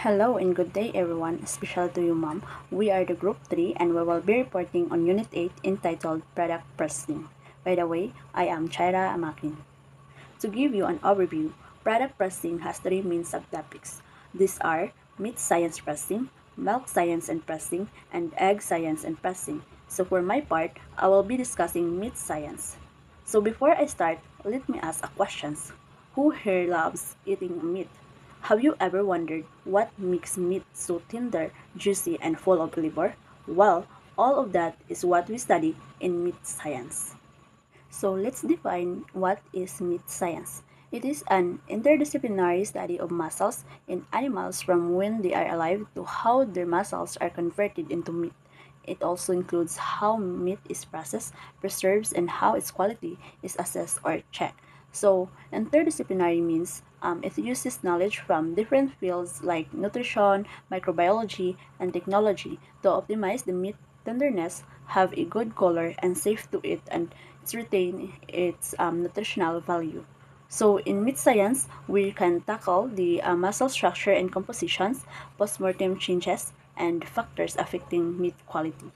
Hello and good day everyone, especially to you ma'am. We are the group 3 and we will be reporting on unit 8 entitled Product Processing. By the way, I am Chaira Amakin. To give you an overview, product processing has three main subtopics. These are meat science processing, milk science and processing, and egg science and processing. So for my part, I will be discussing meat science. So before I start, let me ask a question. Who here loves eating meat? Have you ever wondered what makes meat so tender, juicy, and full of flavor? Well, all of that is what we study in meat science. So let's define what is meat science. It is an interdisciplinary study of muscles in animals from when they are alive to how their muscles are converted into meat. It also includes how meat is processed, preserved, and how its quality is assessed or checked. So, interdisciplinary means it uses knowledge from different fields like nutrition, microbiology, and technology to optimize the meat tenderness, have a good color, and safe to eat, and it's retain its nutritional value. So in meat science, we can tackle the muscle structure and compositions, postmortem changes, and factors affecting meat quality.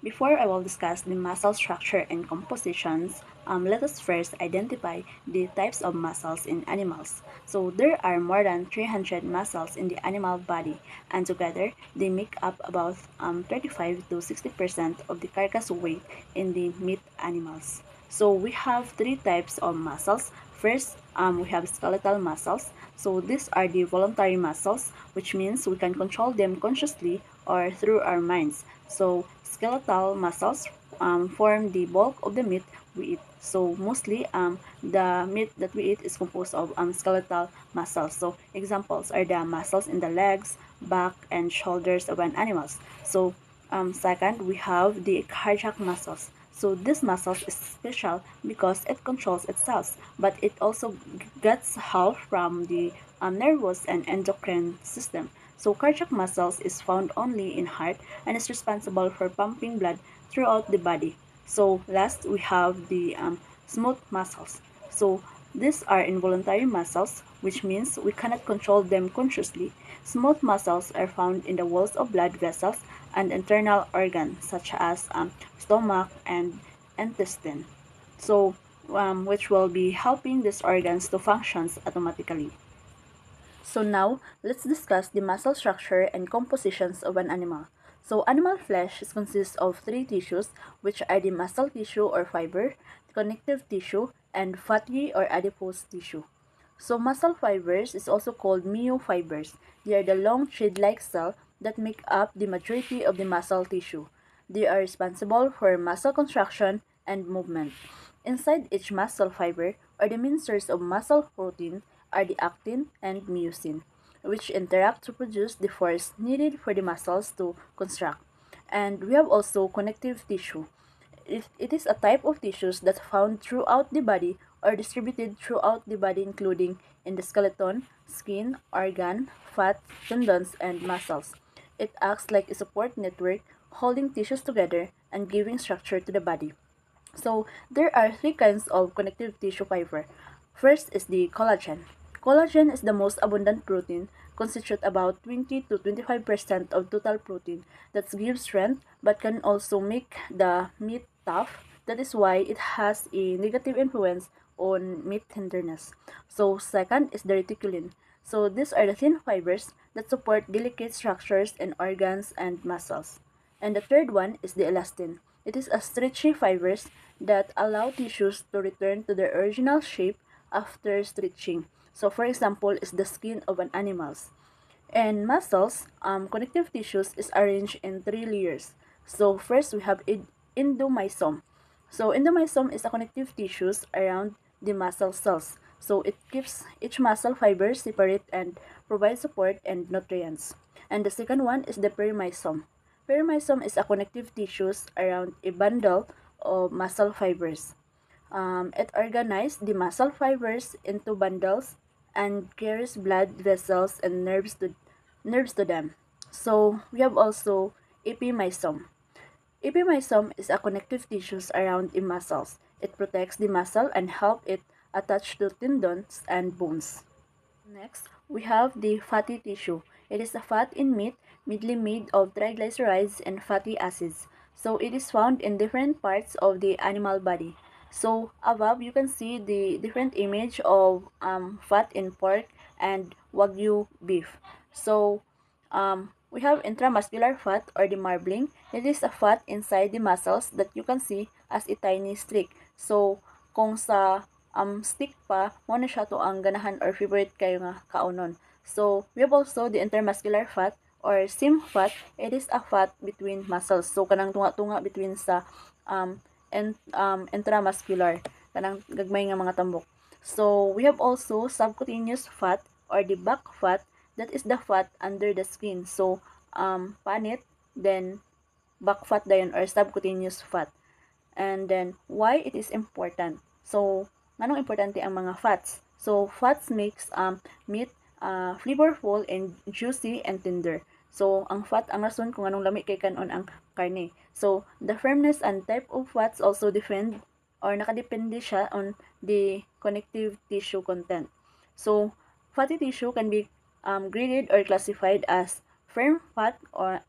Before I will discuss the muscle structure and compositions, let us first identify the types of muscles in animals. So there are more than 300 muscles in the animal body, and together they make up about 35 to 60% of the carcass weight in the meat animals. So we have three types of muscles. First, we have skeletal muscles. So these are the voluntary muscles, which means we can control them consciously or through our minds. So skeletal muscles form the bulk of the meat we eat. So mostly the meat that we eat is composed of skeletal muscles. So examples are the muscles in the legs, back, and shoulders of an animals. So second, we have the cardiac muscles. So this muscle is special because it controls itself, but it also gets help from the nervous and endocrine system. So cardiac muscles is found only in heart and is responsible for pumping blood throughout the body. So last we have the smooth muscles. So these are involuntary muscles, which means we cannot control them consciously. Smooth muscles are found in the walls of blood vessels and internal organs such as stomach and intestine. So which will be helping these organs to function automatically. So now, let's discuss the muscle structure and compositions of an animal. So animal flesh consists of three tissues, which are the muscle tissue or fiber, connective tissue, and fatty or adipose tissue. So muscle fibers is also called myofibers. They are the long thread-like cells that make up the majority of the muscle tissue. They are responsible for muscle contraction and movement. Inside each muscle fiber, or the main source of muscle protein, are the actin and myosin, which interact to produce the force needed for the muscles to contract. And we have also connective tissue. It is a type of tissues that's found throughout the body or distributed throughout the body, including in the skeleton, skin, organ, fat, tendons, and muscles. It acts like a support network, holding tissues together and giving structure to the body. So there are three kinds of connective tissue fiber. First is the collagen. Collagen is the most abundant protein, constitute about 20 to 25% of total protein that gives strength but can also make the meat tough. That is why it has a negative influence on meat tenderness. So second is the reticulin. So these are the thin fibers that support delicate structures in organs and muscles. And the third one is the elastin. It is a stretchy fibers that allow tissues to return to their original shape after stretching. So for example is the skin of an animal's. And muscles, connective tissues is arranged in three layers. So first we have endomysome. So endomysome is a connective tissues around the muscle cells. So it keeps each muscle fiber separate and provides support and nutrients. And the second one is the perimysome. Perimysome is a connective tissues around a bundle of muscle fibers. It organizes the muscle fibers into bundles and carries blood vessels and nerves to them. So we have also epimysome. Epimysome is a connective tissues around the muscles. It protects the muscle and help it attach to tendons and bones. Next, we have the fatty tissue. It is a fat in meat, mainly made of triglycerides and fatty acids. So it is found in different parts of the animal body. So above you can see the different image of fat in pork and wagyu beef. So we have intramuscular fat or the marbling. It is a fat inside the muscles that you can see as a tiny streak. So kung sa stick pa, mo na siya to ang ganahan or favorite kayo nga kaunon. So we have also the intermuscular fat or seam fat. It is a fat between muscles. So kanang tunga-tunga between sa intramuscular, kanang gagmay nga mga tambok. So we have also subcutaneous fat or the back fat. That is the fat under the skin. So panit, then back fat dayon or subcutaneous fat. And then why it is important. So nganong importante ang mga fats? So fats makes meat flavorful and juicy and tender. So ang fat ang rason kung anong lami kay kanon ang karne. So the firmness and type of fats also depend or nakadepende siya on the connective tissue content. So fatty tissue can be graded or classified as firm fat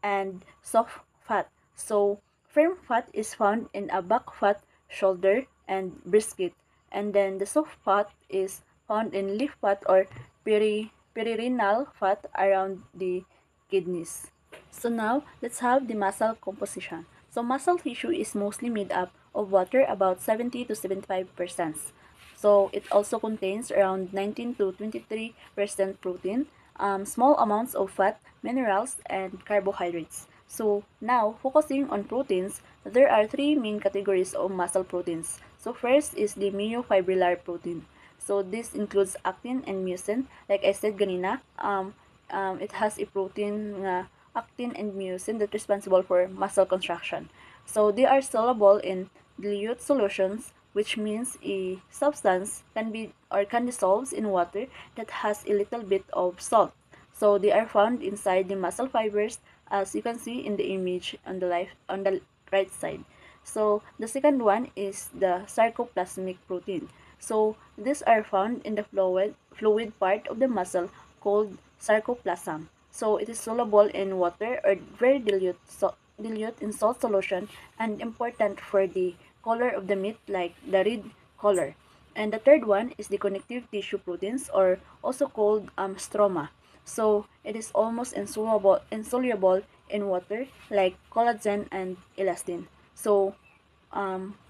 and soft fat. So firm fat is found in a back fat, shoulder, and brisket. And then the soft fat is found in leaf fat or perirenal fat around the kidneys. So now, let's have the muscle composition. So muscle tissue is mostly made up of water, about 70 to 75%. So it also contains around 19 to 23% protein, small amounts of fat, minerals, and carbohydrates. So now, focusing on proteins, there are three main categories of muscle proteins. So first is the myofibrillar protein. So this includes actin and myosin. Like I said ganina, it has a protein actin and myosin that's responsible for muscle contraction. So they are soluble in dilute solutions, which means a substance can dissolve in water that has a little bit of salt. So they are found inside the muscle fibers, as you can see in the image on the right side. So the second one is the sarcoplasmic protein. So these are found in the fluid part of the muscle called sarcoplasm. So it is soluble in water or very dilute in salt solution and important for the color of the meat, like the red color. And the third one is the connective tissue proteins, or also called stroma. So it is almost insoluble in water, like collagen and elastin. So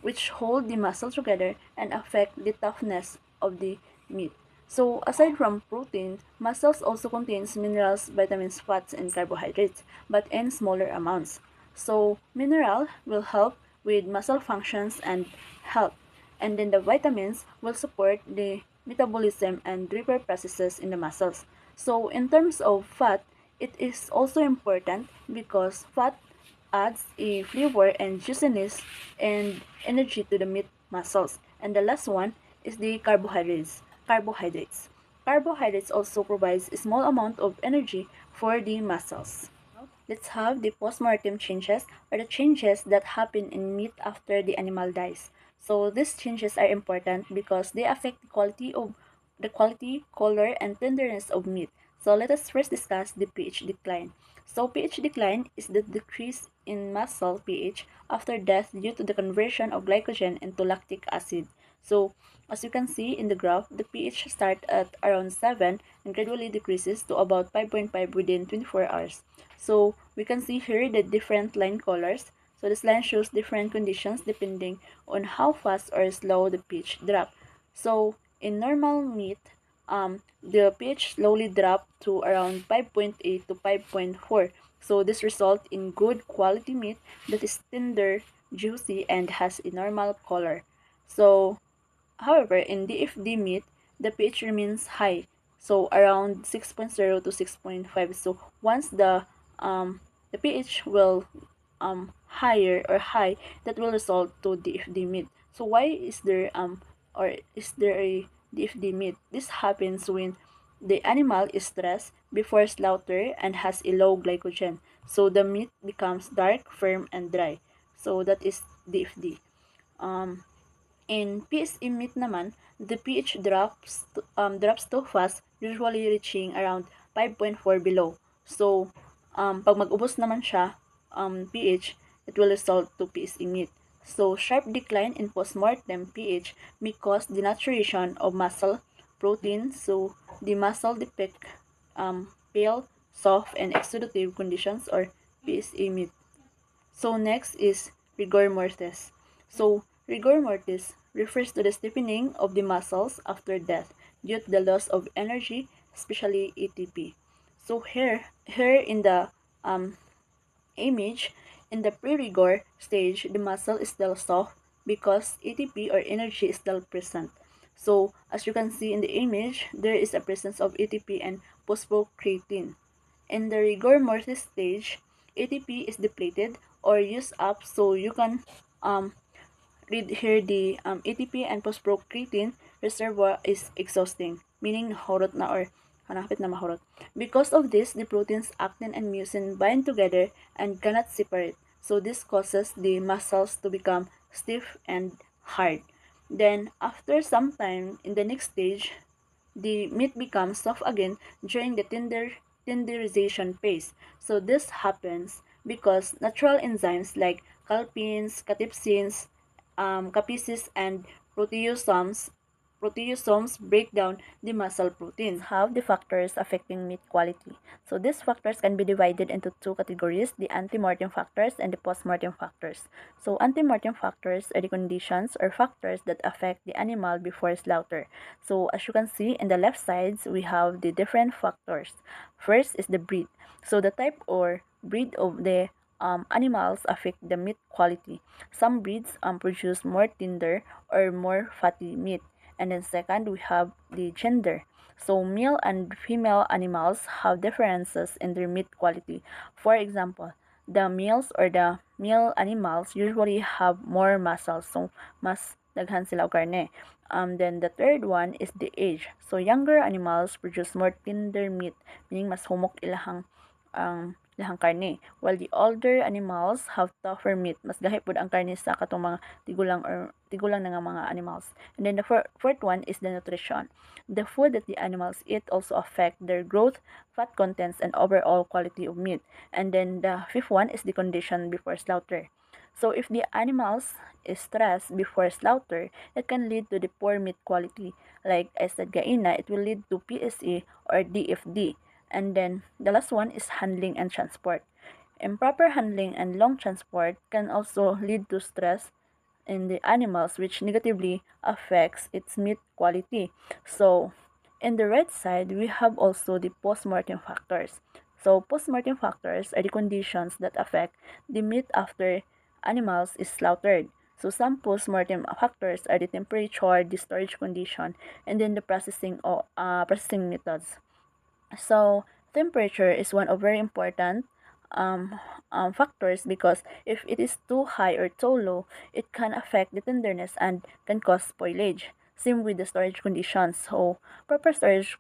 which hold the muscle together and affect the toughness of the meat. So aside from protein, muscles also contains minerals, vitamins, fats, and carbohydrates, but in smaller amounts. So mineral will help with muscle functions and health, and then the vitamins will support the metabolism and repair processes in the muscles. So in terms of fat, it is also important because fat adds a flavor and juiciness and energy to the meat muscles. And the last one is the carbohydrates. Carbohydrates also provides a small amount of energy for the muscles. Let's have the postmortem changes, or the changes that happen in meat after the animal dies. So these changes are important because they affect the quality, color, and tenderness of meat. So let us first discuss the pH decline. So pH decline is the decrease in muscle pH after death due to the conversion of glycogen into lactic acid. So as you can see in the graph, the pH starts at around 7 and gradually decreases to about 5.5 within 24 hours. So we can see here the different line colors. So this line shows different conditions depending on how fast or slow the pH drop. So in normal meat, the pH slowly drop to around 5.8 to 5.4. So this results in good quality meat that is tender, juicy, and has a normal color. So however, in DFD meat, the pH remains high, so around 6.0 to 6.5. So once the pH will higher or high, that will result to DFD meat. So why is there a DFD meat? This happens when the animal is stressed before slaughter and has a low glycogen. So the meat becomes dark, firm, and dry. So that is DFD. In PSE meat naman, the pH drops too fast, usually reaching around 5.4 below. So, pag mag-ubos naman siya, pH, it will result to PSA meat. So, sharp decline in postmortem pH may cause denaturation of muscle protein. So, the muscle depict pale, soft, and exudative conditions or PSA meat. So, next is rigor mortis. So, rigor mortis refers to the stiffening of the muscles after death due to the loss of energy, especially ATP. So, here in the image, in the pre-rigor stage, the muscle is still soft because ATP or energy is still present. So, as you can see in the image, there is a presence of ATP and phosphocreatine. In the rigor mortis stage, ATP is depleted or used up, so you can um, read here the ATP and phosphocreatine reservoir is exhausting, meaning nahurot na or hanapit na mahurot. Because of this, the proteins actin and mucin bind together and cannot separate. So this causes the muscles to become stiff and hard. Then after some time in the next stage, the meat becomes soft again during the tenderization phase. So this happens because natural enzymes like calpins, catepsins, capices, and proteosomes proteosomes break down the muscle proteins. Have the factors affecting meat quality. So these factors can be divided into two categories, the ante-mortem factors and the post-mortem factors. So ante-mortem factors are the conditions or factors that affect the animal before slaughter. So as you can see in the left sides, we have the different factors. First is the breed. So the type or breed of the animals affect the meat quality. Some breeds produce more tender or more fatty meat. And then second, we have the gender. So male and female animals have differences in their meat quality. For example, the males or the male animals usually have more muscles, so mas daghan sila og karne. Then the third one is the age. So younger animals produce more tender meat, meaning mas humok ilahang karne, while the older animals have tougher meat. Mas gahi pud ang karne sa katong mga tigulang na nga mga animals. And then the fourth one is the nutrition. The food that the animals eat also affect their growth, fat contents, and overall quality of meat. And then the fifth one is the condition before slaughter. So if the animals is stressed before slaughter, it can lead to the poor meat quality. Like I said gaina, it will lead to PSA or DFD. And then the last one is handling and transport. Improper handling and long transport can also lead to stress in the animals, which negatively affects its meat quality. So in the right side, we have also the postmortem factors. So postmortem factors are the conditions that affect the meat after animals is slaughtered. So some postmortem factors are the temperature, the storage condition, and then the processing methods. So temperature is one of very important factors because if it is too high or too low, it can affect the tenderness and can cause spoilage. Same with the storage conditions. So proper storage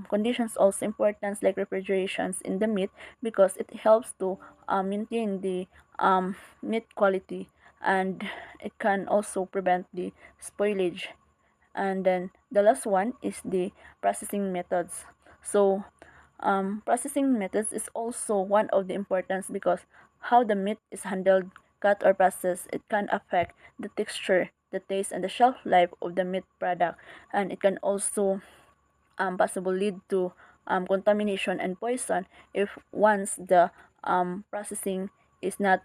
conditions also important, like refrigerations in the meat, because it helps to maintain the meat quality, and it can also prevent the spoilage. And then the last one is the processing methods. So processing methods is also one of the importance because how the meat is handled, cut or processed, it can affect the texture, the taste, and the shelf life of the meat product, and it can also possibly lead to contamination and poison if once the processing is not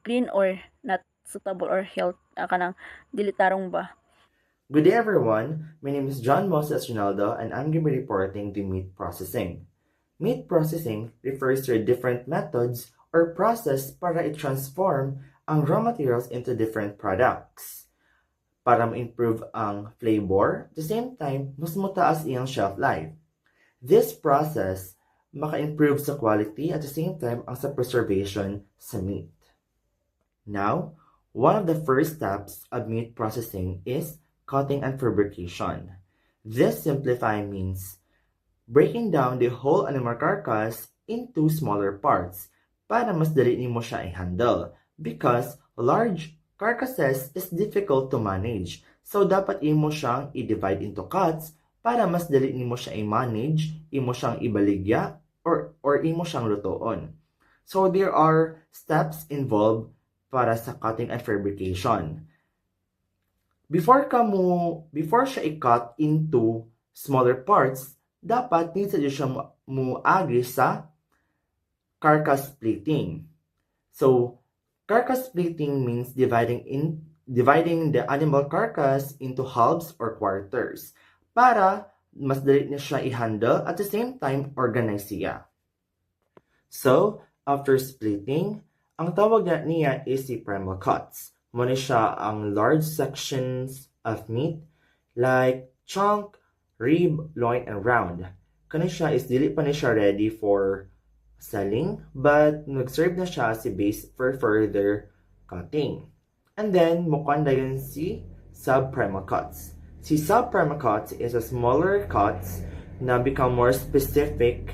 clean or not suitable or health kanang dili tarong ba. Good day everyone, my name is John Moses Ronaldo and I'm going to be reporting to meat processing. Meat processing refers to different methods or process para i-transform ang raw materials into different products. Para ma-improve ang flavor, at the same time, mas mataas iyang shelf life. This process maka-improve sa quality at the same time ang sa preservation sa meat. Now, one of the first steps of meat processing is cutting and fabrication. This simplifying means breaking down the whole animal carcass into smaller parts para mas dali nimo siya i-handle because large carcasses is difficult to manage. So dapat imo siyang i-divide into cuts para mas dali nimo siya i-manage, imo siyang ibaligya or imo siyang lutoon. So there are steps involved para sa cutting and fabrication. Before siya i-cut into smaller parts, dapat need siya agi sa carcass splitting. So, carcass splitting means dividing the animal carcass into halves or quarters para mas dali na siya i-handle at the same time organize siya. So, after splitting, ang tawag niya is si primal cuts. Muna siya ang large sections of meat like chunk, rib, loin, and round. Kani siya is dili pa na siya ready for selling, but nag-serve na siya si base for further cutting. And then, mukhaan na yun si subprimal cuts. Si subprimal cuts is a smaller cuts na become more specific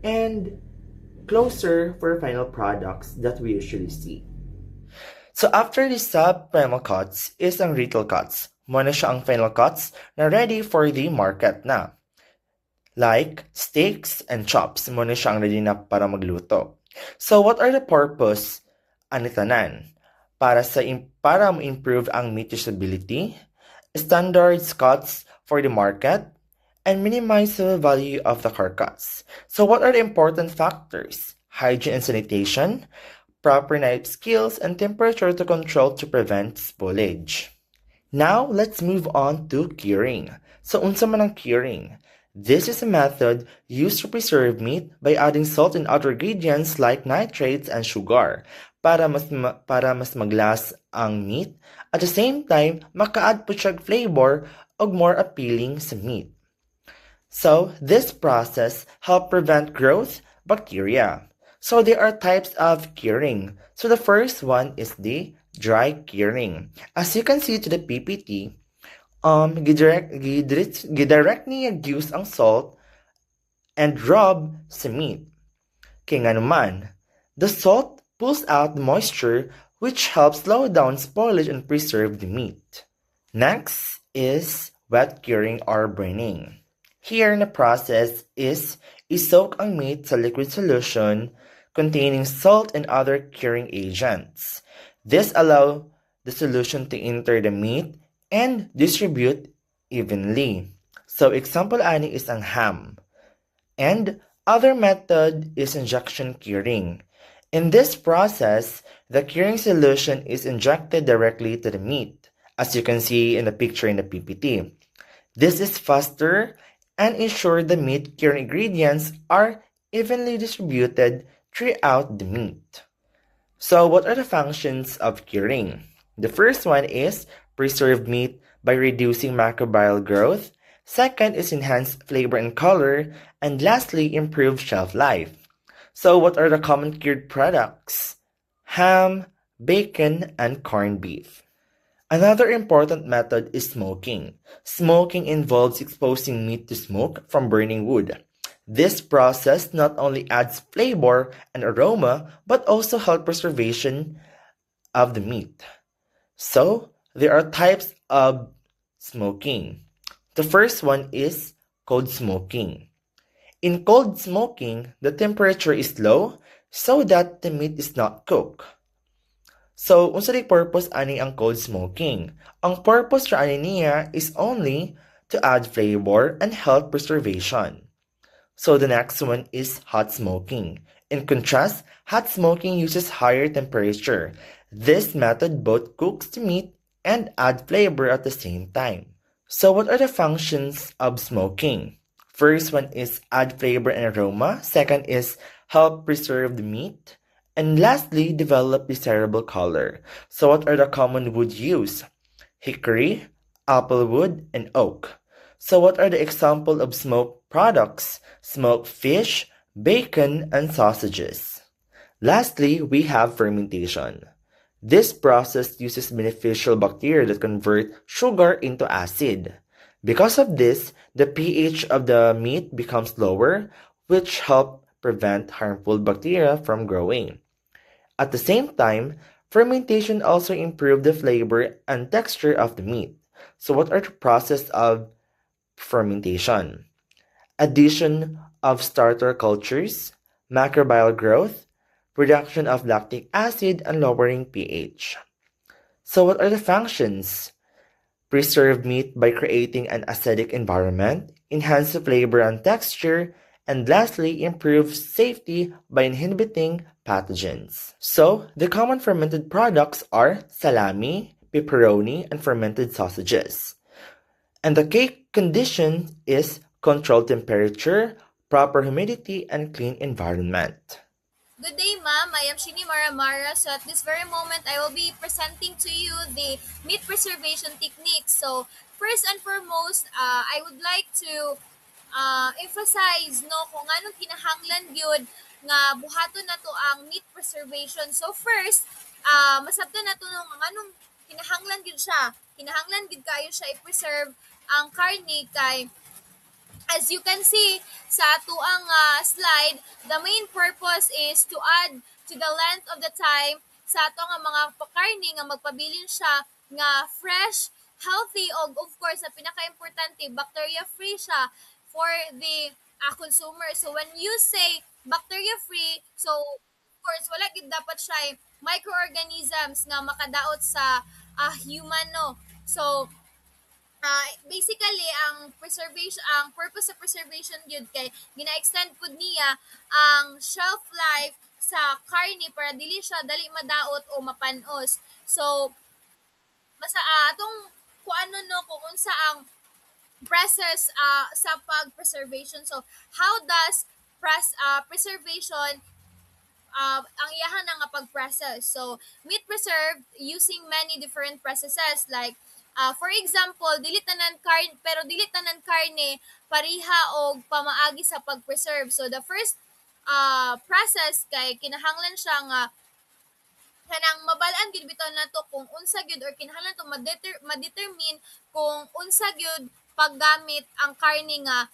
and closer for final products that we usually see. So after the subprimal cuts is ang retail cuts. Muna siya ang final cuts na ready for the market na. Like steaks and chops, muna siya ang ready na para magluto. So what are the purpose ani tanan? Para ma-improve ang meat usability, standards cuts for the market, and minimize the value of the carcass. So what are the important factors? Hygiene and sanitation, proper knife skills, and temperature to control to prevent spoilage. Now, let's move on to curing. So unsa man ang curing? This is a method used to preserve meat by adding salt and other ingredients like nitrates and sugar para mas maglas ang meat. At the same time, maka-add po siya flavor o more appealing sa meat. So, this process helps prevent growth bacteria. So, there are types of curing. So, the first one is the dry curing. As you can see to the PPT, gidirect niya use ang salt and rub sa meat. Kaya nga naman, the salt pulls out the moisture which helps slow down spoilage and preserve the meat. Next is wet curing or braining. Here the process is i-soak ang meat sa liquid solution containing salt and other curing agents. This allows the solution to enter the meat and distribute evenly. So example ani is ang ham. And other method is injection curing. In this process, the curing solution is injected directly to the meat, as you can see in the picture in the PPT. This is faster and ensure the meat curing ingredients are evenly distributed throughout the meat. So what are the functions of curing? The first one is preserve meat by reducing microbial growth. Second is enhance flavor and color. And lastly, improve shelf life. So what are the common cured products? Ham, bacon, and corned beef. Another important method is smoking. Smoking involves exposing meat to smoke from burning wood. This process not only adds flavor and aroma, but also helps preservation of the meat. So, there are types of smoking. The first one is cold smoking. In cold smoking, the temperature is low so that the meat is not cooked. So, unsa di purpose ani ang cold smoking? Ang purpose ra ani niya is only to add flavor and help preservation. So, the next one is hot smoking. In contrast, hot smoking uses higher temperature. This method both cooks the meat and add flavor at the same time. So what are the functions of smoking? First one is add flavor and aroma. Second is help preserve the meat. And lastly, develop desirable color. So what are the common wood used? Hickory, applewood, and oak. So what are the example of smoked products? Smoked fish, bacon, and sausages. Lastly, we have fermentation. This process uses beneficial bacteria that convert sugar into acid. Because of this, the pH of the meat becomes lower, which help prevent harmful bacteria from growing. At the same time, fermentation also improves the flavor and texture of the meat. So what are the process of fermentation? Addition of starter cultures, microbial growth, production of lactic acid, and lowering pH. So, what are the functions? Preserve meat by creating an acidic environment, enhance flavor and texture, and lastly, improve safety by inhibiting pathogens. So, the common fermented products are salami, pepperoni, and fermented sausages. And the cake condition is controlled temperature, proper humidity, and clean environment. Good day, ma'am. I am Shini Maramara. So at this very moment, I will be presenting to you the meat preservation techniques. So first and foremost, I would like to emphasize no kung anong kinahanglan gyud nga buhaton nato ang meat preservation. So first, masabtan nato no ang anong kinahanglan gyud siya. Kinahanglan gyud kayo siya i-preserve ang karne kay as you can see sa tuang slide, the main purpose is to add to the length of the time sa ato nga mga pakarni nga magpabilin siya nga fresh, healthy, o of course, sa pinaka-importante, bacteria-free siya for the consumer. So when you say bacteria-free, so of course, wala gid dapat siya microorganisms nga makadaot sa human, no? So, basically ang preservation ang purpose sa preservation gyud kay gina-extend pud niya ang shelf life sa karne para dili siya dali madaot o mapanos. So basta atong kung ano no kung unsa ang process sa pag-preservation. So how does preservation ang iyahan nga pag-process. So, meat preserved using many different processes like for example, dili tanan karne pero dili tanan karne pariha og pamaagi sa pag-preserve. So, the first process kay kinahanglan siya nga kanang mabalaan gid bitaw nato kung unsa gyud or kinahanglan to ma-determine kung unsa gyud paggamit ang karne nga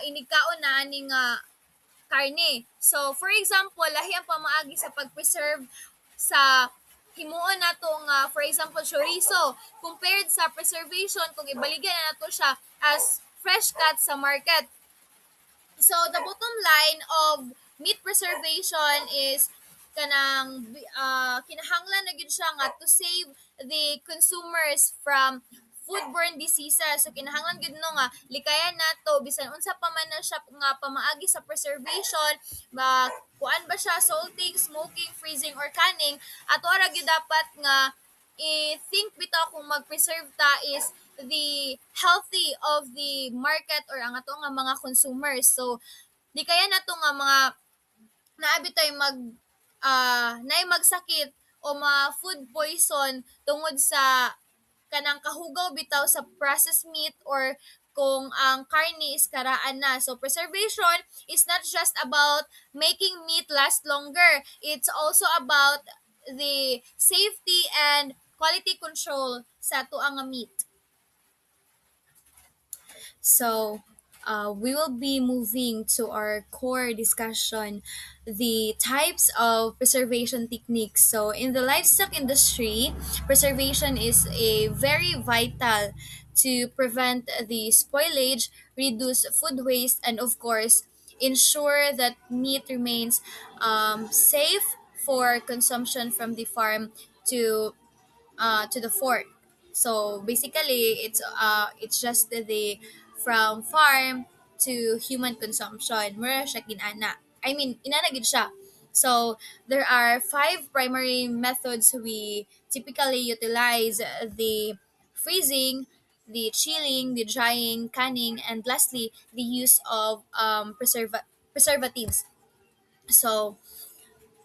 inigkaon na ani nga karne. So, for example, lahi ang pamaagi sa pag-preserve sa himuon nato nga for example chorizo compared sa preservation kung ibaligyan na nato siya as fresh cut sa market. So the bottom line of meat preservation is kanang kinahanglan na gyud siya nga to save the consumers from foodborne diseases. So kinahanglan gyud no nga likayan nato bisan unsa pa man na siya nga pamaagi sa preservation, kuan ba siya salting, smoking, freezing or canning, ato ra gyud dapat nga i-think bitaw kung mag-preserve ta is the healthy of the market or ang ato nga mga consumers. So, di kaya na to nga mga naabi tayo naay magsakit o food poison tungod sa kanang kahugaw bitaw sa processed meat or kung ang karne is karaan na. So preservation is not just about making meat last longer. It's also about the safety and quality control sa tuang nga meat. So, we will be moving to our core discussion, the types of preservation techniques. So, in the livestock industry, preservation is a very vital to prevent the spoilage, reduce food waste, and of course, ensure that meat remains safe for consumption from the farm to the fork. So basically, it's just the from farm to human consumption. Mura siya kinana. I mean, inana gid siya. So there are five primary methods we typically utilize: the freezing, the chilling, the drying, canning, and lastly, the use of preservatives. So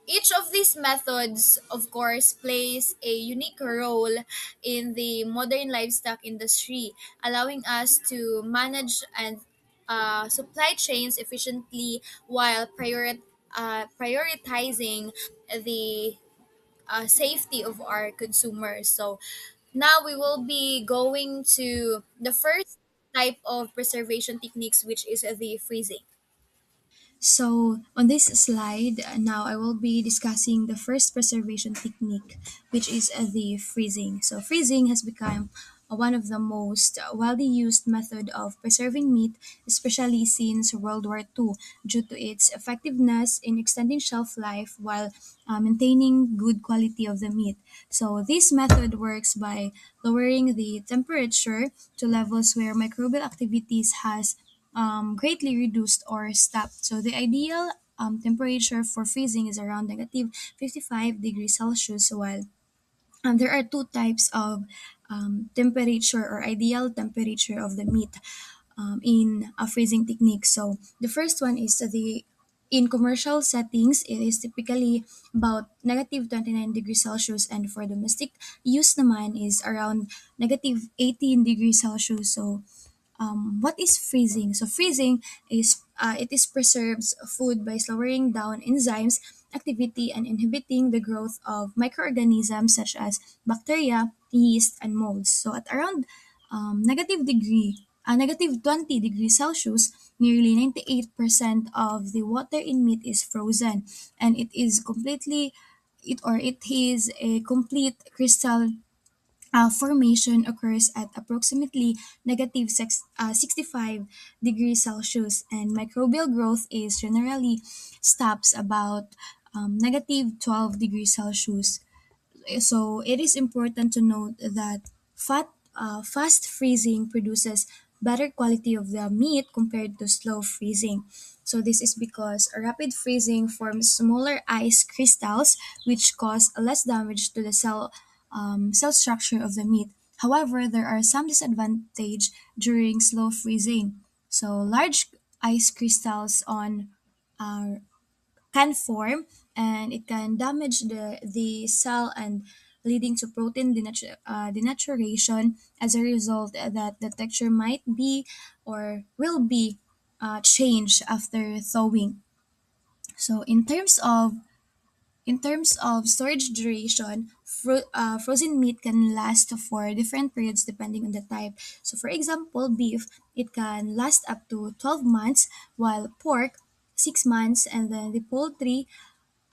each of these methods, of course, plays a unique role in the modern livestock industry, allowing us to manage and supply chains efficiently while prioritizing the safety of our consumers. So now we will be going to the first type of preservation techniques, which is the freezing. So, on this slide, now I will be discussing the first preservation technique, which is the freezing. So, freezing has become one of the most widely used method of preserving meat, especially since World War II, due to its effectiveness in extending shelf life while maintaining good quality of the meat. So this method works by lowering the temperature to levels where microbial activities has greatly reduced or stopped. So the ideal temperature for freezing is around negative 55 degrees Celsius, while there are two types of temperature or ideal temperature of the meat in a freezing technique. So the first one is the in commercial settings, it is typically about negative 29 degrees Celsius, and for domestic use naman is around negative 18 degrees Celsius. So what is freezing? So freezing is it is preserves food by slowing down enzymes activity and inhibiting the growth of microorganisms such as bacteria, yeast, and molds. So at around negative 20 degrees Celsius, nearly 98% of the water in meat is frozen, and it is a complete crystal formation occurs at approximately negative 65 degrees Celsius, and microbial growth is generally stops about negative 12 degrees Celsius. So it is important to note that fast freezing produces better quality of the meat compared to slow freezing. So this is because a rapid freezing forms smaller ice crystals which cause less damage to the cell structure of the meat. However, there are some disadvantage during slow freezing. So large ice crystals on uh, can form, and it can damage the cell and leading to protein denaturation. As a result, that the texture might be or will be changed after thawing. So in terms of storage duration, frozen meat can last for different periods depending on the type. So, for example, beef, it can last up to 12 months, while pork, 6 months, and then the poultry,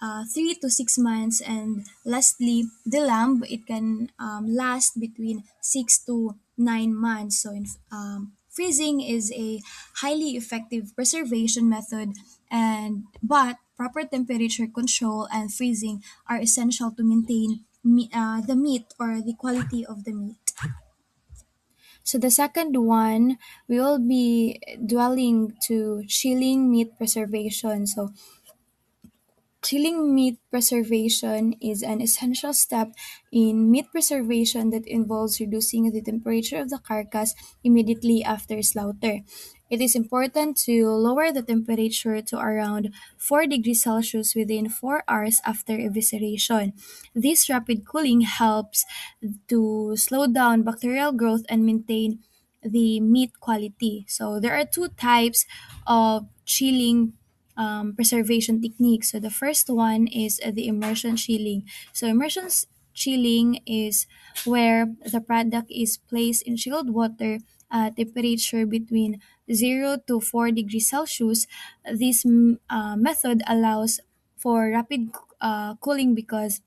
3 to 6 months, and lastly the lamb, it can last between 6 to 9 months. So freezing is a highly effective preservation method, and but proper temperature control and freezing are essential to maintain the meat or the quality of the meat. So the second one, we will be dwelling to chilling meat preservation. So chilling meat preservation is an essential step in meat preservation that involves reducing the temperature of the carcass immediately after slaughter. It is important to lower the temperature to around 4 degrees Celsius within 4 hours after evisceration. This rapid cooling helps to slow down bacterial growth and maintain the meat quality. So there are two types of chilling preservation techniques. So the first one is the immersion chilling. So chilling is where the product is placed in chilled water at temperature between 0 to 4 degrees Celsius. This method allows for rapid cooling because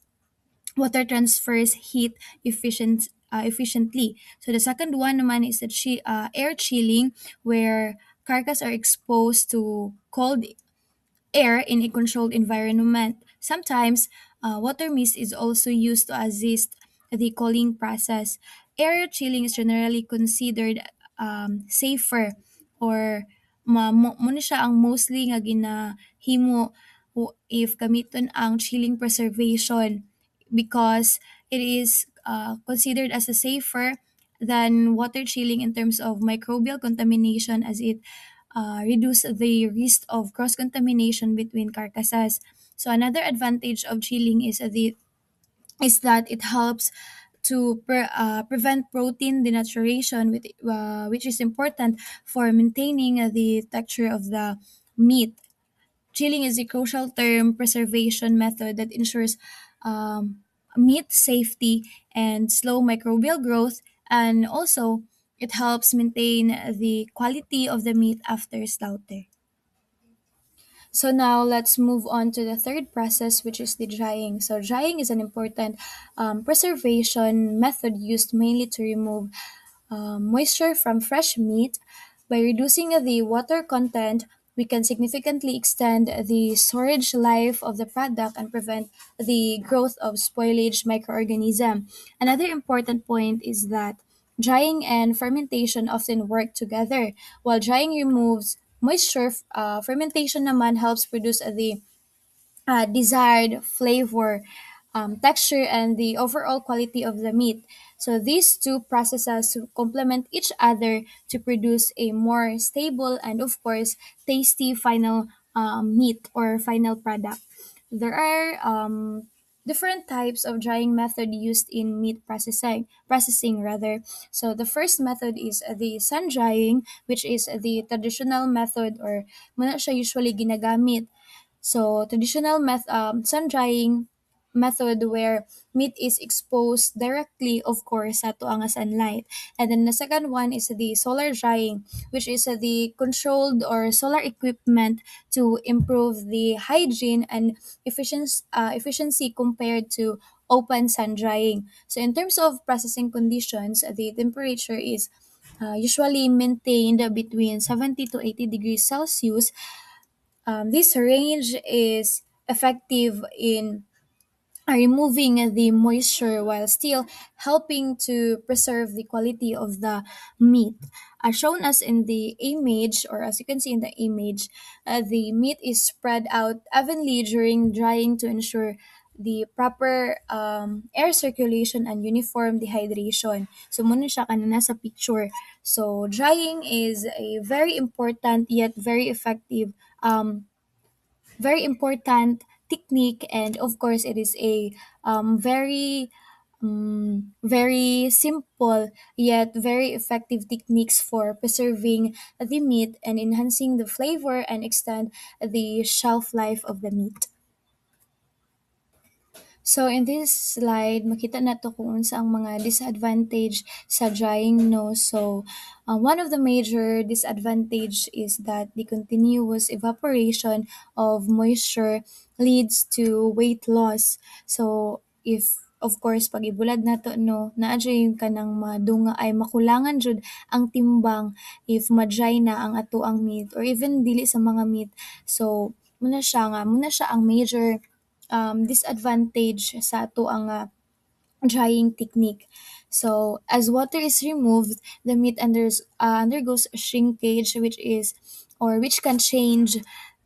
water transfers heat efficiently. So the second one naman is the air chilling, where carcass are exposed to cold air in a controlled environment. Sometimes, water mist is also used to assist the cooling process. Air chilling is generally considered safer, or mo na siya ang mostly nga ginahimo if gamiton ang chilling preservation, because it is considered as a safer than water chilling in terms of microbial contamination, as it reduce the risk of cross contamination between carcasses. So another advantage of chilling is that it helps to prevent protein denaturation, which is important for maintaining the texture of the meat. Chilling is a crucial term preservation method that ensures um, meat safety and slow microbial growth, and also it helps maintain the quality of the meat after slaughter. So now let's move on to the third process, which is the drying. So drying is an important preservation method used mainly to remove moisture from fresh meat. By reducing the water content, we can significantly extend the storage life of the product and prevent the growth of spoilage microorganism. Another important point is that drying and fermentation often work together. While drying removes moisture, fermentation naman helps produce the desired flavor, texture, and the overall quality of the meat. So these two processes complement each other to produce a more stable and, of course, tasty final meat or final product. There are different types of drying method used in meat processing rather. So the first method is the sun drying, which is the traditional method or muna siya usually ginagamit. So traditional sun drying method where meat is exposed directly, of course, sa tuang nga sunlight. And then the second one is the solar drying, which is the controlled or solar equipment to improve the hygiene and efficiency compared to open sun drying. So in terms of processing conditions, the temperature is usually maintained between 70 to 80 degrees Celsius. This range is effective in removing the moisture while still helping to preserve the quality of the meat. As shown as in the image, or as you can see in the image, the meat is spread out evenly during drying to ensure the proper air circulation and uniform dehydration. So, muna siya kanina sa picture. So, drying is a very important yet very important technique, and of course it is a very simple yet very effective techniques for preserving the meat and enhancing the flavor and extend the shelf life of the meat. So in this slide, makita na to kung unsa ang mga disadvantage sa drying nose. So one of the major disadvantage is that the continuous evaporation of moisture leads to weight loss. So if of course pag ibulad nato no naadjay kanang madunga ay makulangan jud ang timbang if ma-dry na ang ato ang meat or even dili sa mga meat. So muna siya ang major disadvantage sa ato ang drying technique. So, as water is removed, the meat undergoes shrinkage, which can change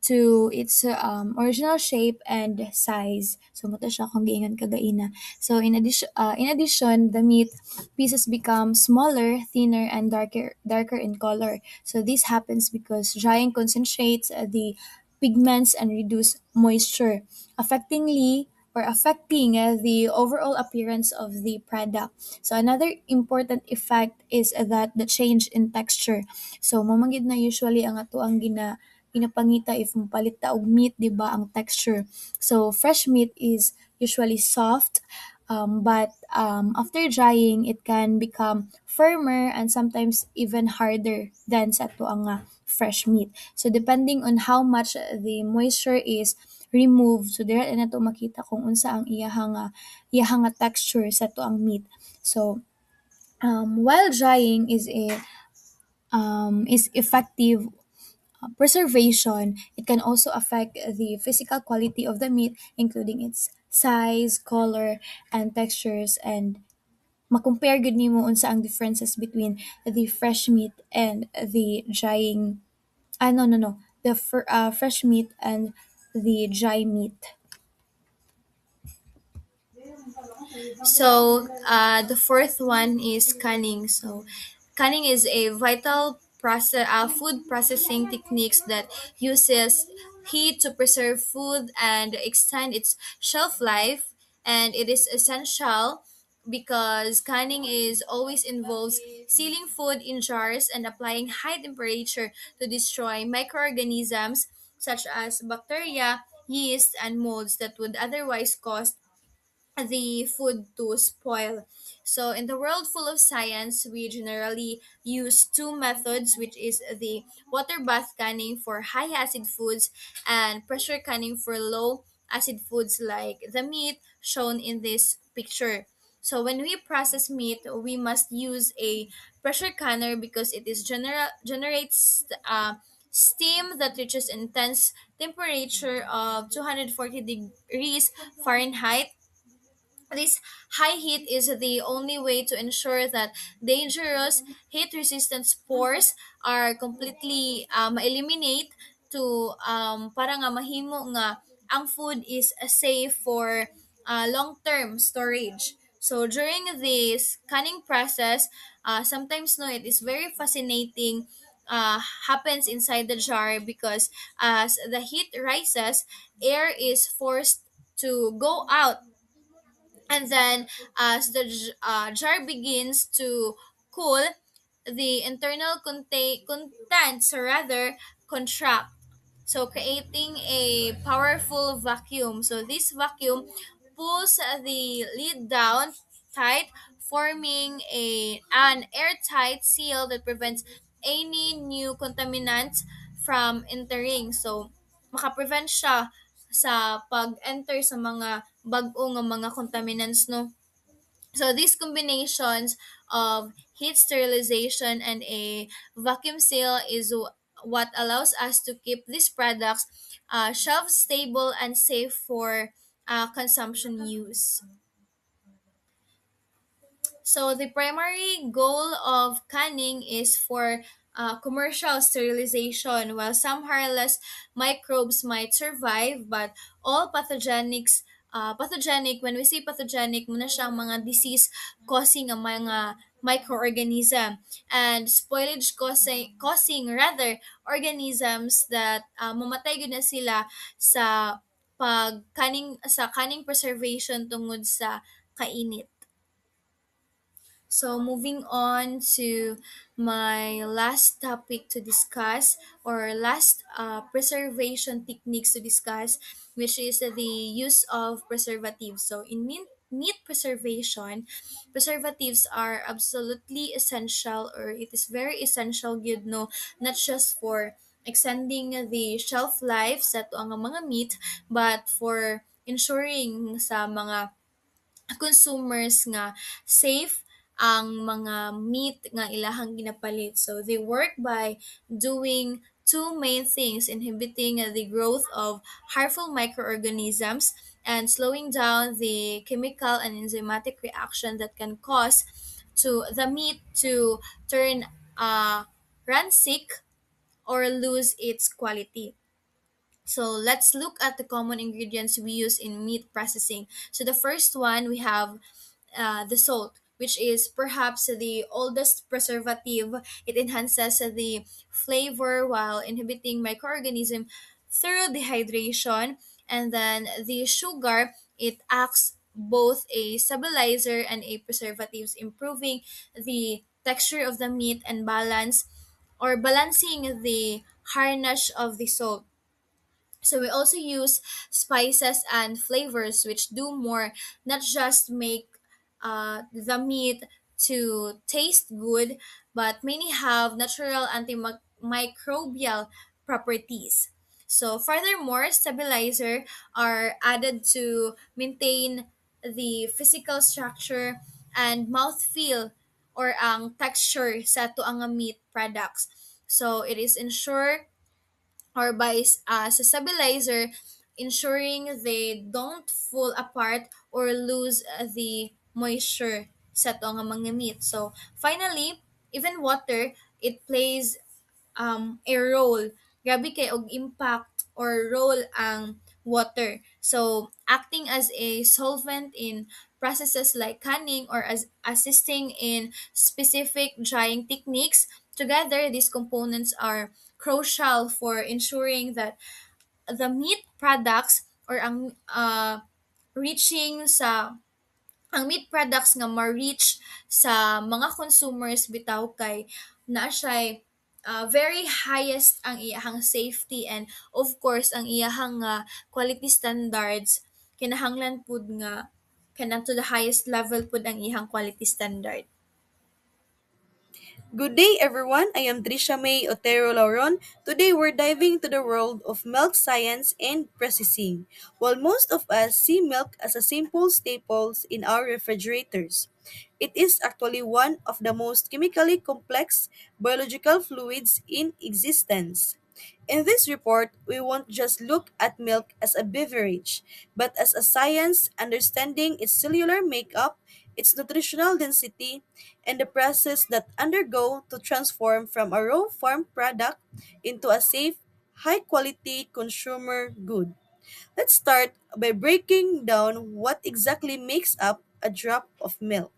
to its original shape and size. So, mata siya kung giingon kagaina. So, in addition, the meat pieces become smaller, thinner, and darker in color. So, this happens because drying concentrates the pigments and reduce moisture, affecting the overall appearance of the product. So another important effect is that the change in texture. So mamangid na usually ang ato ang ginapangita if mapalit ta og meat, di ba, ang texture. So fresh meat is usually soft, but after drying, it can become firmer and sometimes even harder than sa ato ang fresh meat. So depending on how much the moisture is removed, so there na to makita kung unsa ang iyahang texture sa to ang meat. So while drying is effective preservation, it can also affect the physical quality of the meat, including its size, color, and textures, and makompare gud nimo unsa ang differences between the fresh meat and the drying. No, the fresh meat and the dry meat. So the fourth one is canning. So canning is a vital food processing techniques that uses heat to preserve food and extend its shelf life, and it is essential because canning is always involves sealing food in jars and applying high temperature to destroy microorganisms such as bacteria, yeast, and molds that would otherwise cause the food to spoil. So, in the world full of science, we generally use two methods, which is the water bath canning for high acid foods and pressure canning for low acid foods like the meat shown in this picture. So when we process meat, we must use a pressure canner because it is generates steam that reaches intense temperature of 240 degrees Fahrenheit. This high heat is the only way to ensure that dangerous heat resistant spores are completely eliminate to para nga mahimo nga ang food is safe for long term storage. So during this canning process, sometimes no, it is very fascinating happens inside the jar because as the heat rises, air is forced to go out, and then as the jar begins to cool, the internal contents rather contract, so creating a powerful vacuum. So this vacuum pulls the lid down tight, forming an airtight seal that prevents any new contaminants from entering. So makaprevent siya sa pag-enter sa mga bag-o nga mga contaminants, no. So these combinations of heat sterilization and a vacuum seal is what allows us to keep these products shelf stable and safe for consumption use. So the primary goal of canning is for commercial sterilization, while some harmless microbes might survive, but all pathogenic, when we say pathogenic, muna siyang mga disease causing ang mga microorganism, and spoilage causing rather organisms that mamatay gud na sila sa sa canning preservation tungod sa kainit. So, moving on to my last topic to discuss, or last preservation techniques to discuss, which is the use of preservatives. So, in meat preservation, preservatives are absolutely essential, or it is very essential, good no, not just for extending the shelf life sa ang mga meat, but for ensuring sa mga consumers nga safe ang mga meat nga ilahang ginapalit. So they work by doing two main things: inhibiting the growth of harmful microorganisms and slowing down the chemical and enzymatic reaction that can cause to the meat to turn rancid or lose its quality. So let's look at the common ingredients we use in meat processing. So the first one we have the salt, which is perhaps the oldest preservative. It enhances the flavor while inhibiting microorganism through dehydration. And then the sugar, it acts both a stabilizer and a preservatives, improving the texture of the meat and balancing the harness of the salt. So we also use spices and flavors which do more, not just make the meat to taste good, but many have natural antimicrobial properties. So furthermore, stabilizer are added to maintain the physical structure and mouthfeel or ang texture sa tuang nga meat products. So it is ensure, or by sa stabilizer, ensuring they don't fall apart or lose the moisture sa to nga mga meat. So finally, even water, it plays a role. Grabe kay og impact or role ang water. So acting as a solvent in processes like canning or as assisting in specific drying techniques. Together, these components are crucial for ensuring that the meat products or reaching sa ang meat products nga ma-reach sa mga consumers bitaw kay naa siya very highest ang iyahang safety, and of course ang iyahang quality standards kinahanglan pud nga kanang to the highest level pud ang iyahang quality standard. Good day, everyone. I am Trisha May Otero Lauron. Today, we're diving into the world of milk science and processing. While most of us see milk as a simple staple in our refrigerators, it is actually one of the most chemically complex biological fluids in existence. In this report, we won't just look at milk as a beverage, but as a science understanding its cellular makeup, its nutritional density, and the process that undergo to transform from a raw farm product into a safe, high quality consumer good. Let's start by breaking down what exactly makes up a drop of milk.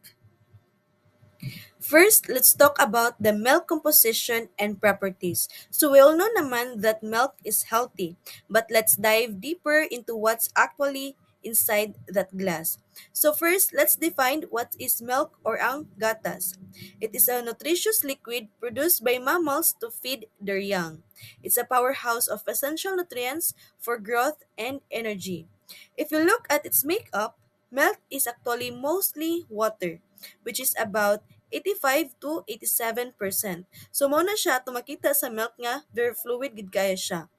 First, let's talk about the milk composition and properties. So we all know naman that milk is healthy, but let's dive deeper into what's actually inside that glass. So first, let's define what is milk or ang gatas. It is a nutritious liquid produced by mammals to feed their young. It's a powerhouse of essential nutrients for growth and energy. If you look at its makeup, milk is actually mostly water, which is about 85 to 87%. So mo na siya tumakita sa milk nga very fluid gid kaya siya.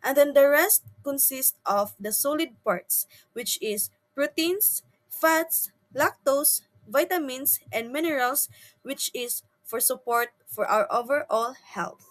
And then the rest consists of the solid parts, which is proteins, fats, lactose, vitamins, and minerals, which is for support for our overall health.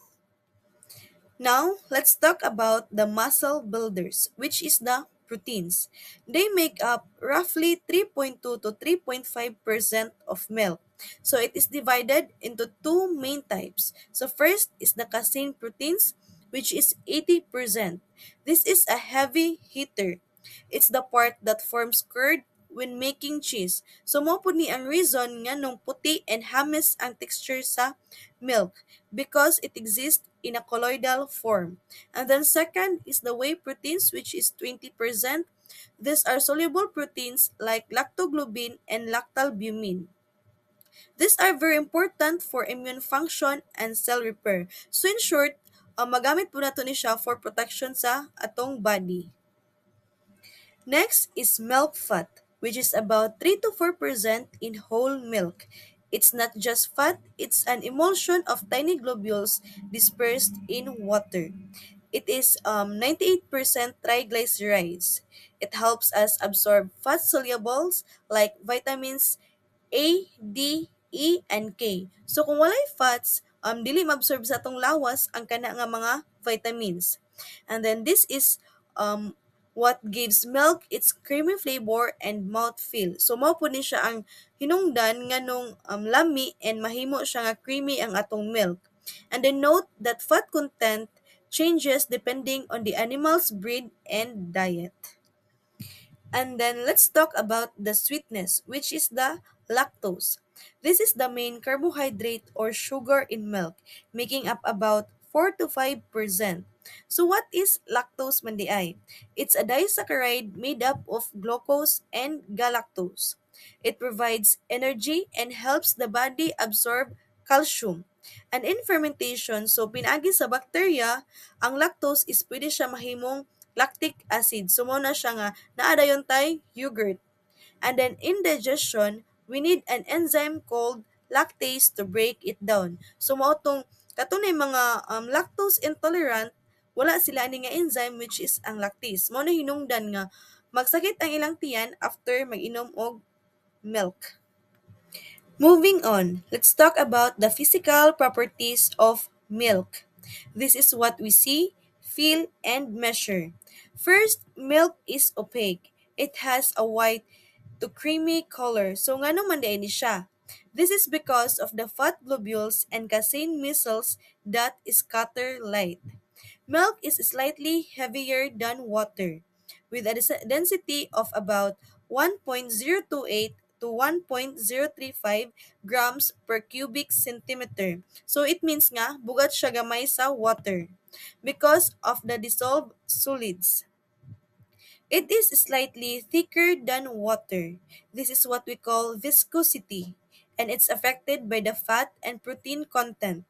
Now, let's talk about the muscle builders, which is the proteins. They make up roughly 3.2 to 3.5% of milk. So it is divided into two main types. So first is the casein proteins, which is 80%. This is a heavy hitter. It's the part that forms curd when making cheese. So mo po ni ang reason nga nung puti and hamis ang texture sa milk because it exists in a colloidal form. And then second is the whey proteins, which is 20%. These are soluble proteins like lactoglobin and lactalbumin. These are very important for immune function and cell repair. So in short, magamit po nato ni siya for protection sa atong body. Next is milk fat, which is about 3 to 4% in whole milk. It's not just fat, it's an emulsion of tiny globules dispersed in water. It is 98% triglycerides. It helps us absorb fat solubles like vitamins A, D, E, and K. So kung walay fats, dili maabsorb sa atong lawas ang kana nga mga vitamins. And then this is what gives milk its creamy flavor and mouthfeel. So mao po ni siya ang hinungdan nga nung lami and mahimo siya nga creamy ang atong milk. And then note that fat content changes depending on the animal's breed and diet. And then let's talk about the sweetness, which is the lactose. This is the main carbohydrate or sugar in milk, making up about 4 to 5%. So what is lactose man di ay? It's a disaccharide made up of glucose and galactose. It provides energy and helps the body absorb calcium. And in fermentation, so pinagi sa bacteria, ang lactose is pwede siya mahimong lactic acid. So, mo na siya nga, naadayon tay yogurt. And then, in digestion, we need an enzyme called lactase to break it down. So, mao tong katunay mga lactose intolerant, wala sila ani nga enzyme which is ang lactase. Mao na hinungdan nga magsakit ang ilang tiyan after mag-inom og milk. Moving on, let's talk about the physical properties of milk. This is what we see, feel, and measure. First, milk is opaque. It has a white to creamy color. So nga naman di ni siya. This is because of the fat globules and casein micelles that scatter light. Milk is slightly heavier than water, with a density of about 1.028 to 1.035 grams per cubic centimeter. So it means nga, bugat siya gamay sa water because of the dissolved solids. It is slightly thicker than water. This is what we call viscosity, and it's affected by the fat and protein content.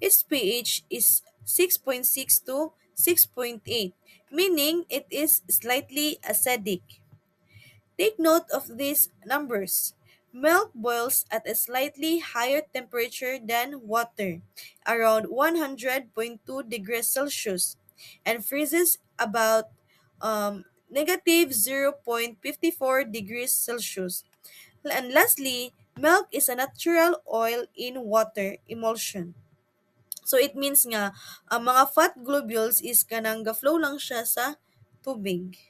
Its pH is 6.6 to 6.8, meaning it is slightly acidic. Take note of these numbers. Milk boils at a slightly higher temperature than water, around 100.2 degrees Celsius, and freezes about negative 0.54 degrees Celsius. And lastly, milk is a natural oil in water emulsion. So it means nga ang mga fat globules is kanang ga-flow lang siya sa tubig.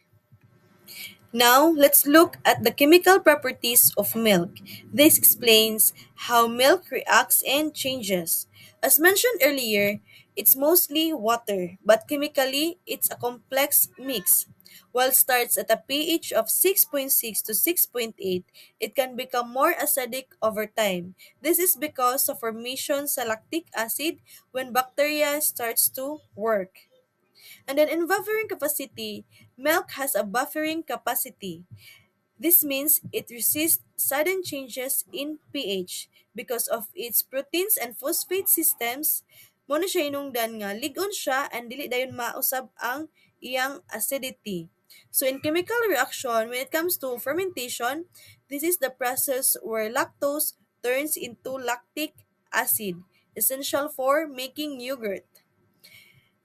Now, let's look at the chemical properties of milk. This explains how milk reacts and changes. As mentioned earlier, it's mostly water, but chemically, it's a complex mix. While starts at a pH of 6.6 to 6.8, it can become more acidic over time. This is because of formation sa lactic acid when bacteria starts to work. And then in buffering capacity, milk has a buffering capacity. This means it resists sudden changes in pH because of its proteins and phosphate systems. Mo na siya hinungdan nga ligon siya and dili dayon mausab ang iyang acidity. So in chemical reaction, when it comes to fermentation, this is the process where lactose turns into lactic acid, essential for making yogurt.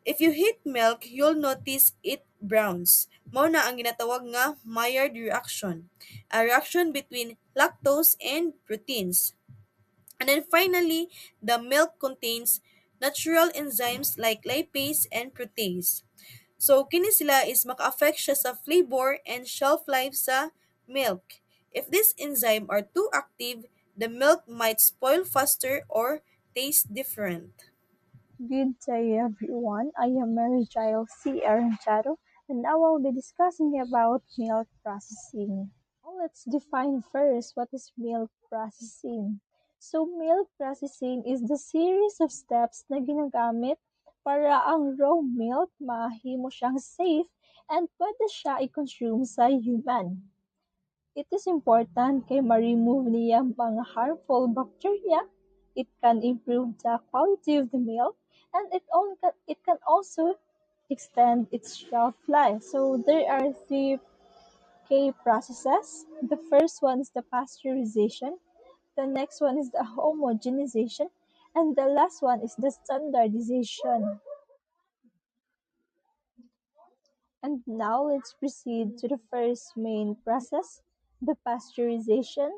If you heat milk, you'll notice it browns. Mao na ang ginatawag nga Maillard reaction, a reaction between lactose and proteins. And then finally, the milk contains natural enzymes like lipase and protease. So kini sila is maka-affect siya sa flavor and shelf life sa milk. If this enzyme are too active, the milk might spoil faster or taste different. Good day, everyone. I am Mary Giles C. Aranchado, and now I'll be discussing about milk processing. Well, let's define first what is milk processing. So, milk processing is the series of steps na ginagamit para ang raw milk mahimo siyang safe and pwede siya i-consume sa human. It is important kay ma-remove niya mga harmful bacteria. It can improve the quality of the milk, and it can also extend its shelf life. So there are three key processes. The first one is the pasteurization. The next one is the homogenization, and the last one is the standardization. And now let's proceed to the first main process, the pasteurization.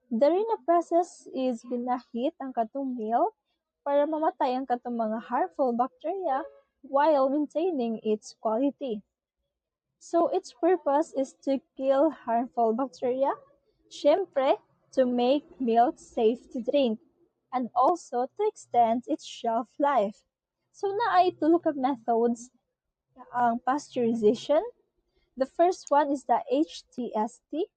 During the process is ginahit ang katong milk para mamatay ang katong mga harmful bacteria while maintaining its quality. So its purpose is to kill harmful bacteria, syempre to make milk safe to drink, and also to extend its shelf life. So naay tulo ka methods ang pasteurization. The first one is the HTST,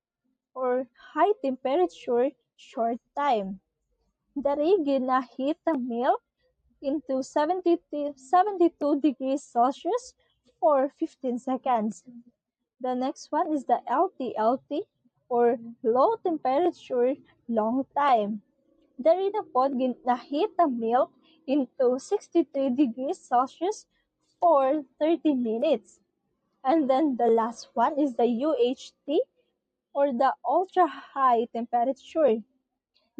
or high temperature short time. Dari ginahit ang milk into 72 degrees Celsius for 15 seconds. The next one is the LTLT, or low temperature long time. Dari na pod ginahit ang milk into 63 degrees Celsius for 30 minutes. And then the last one is the UHT, or the ultra high temperature.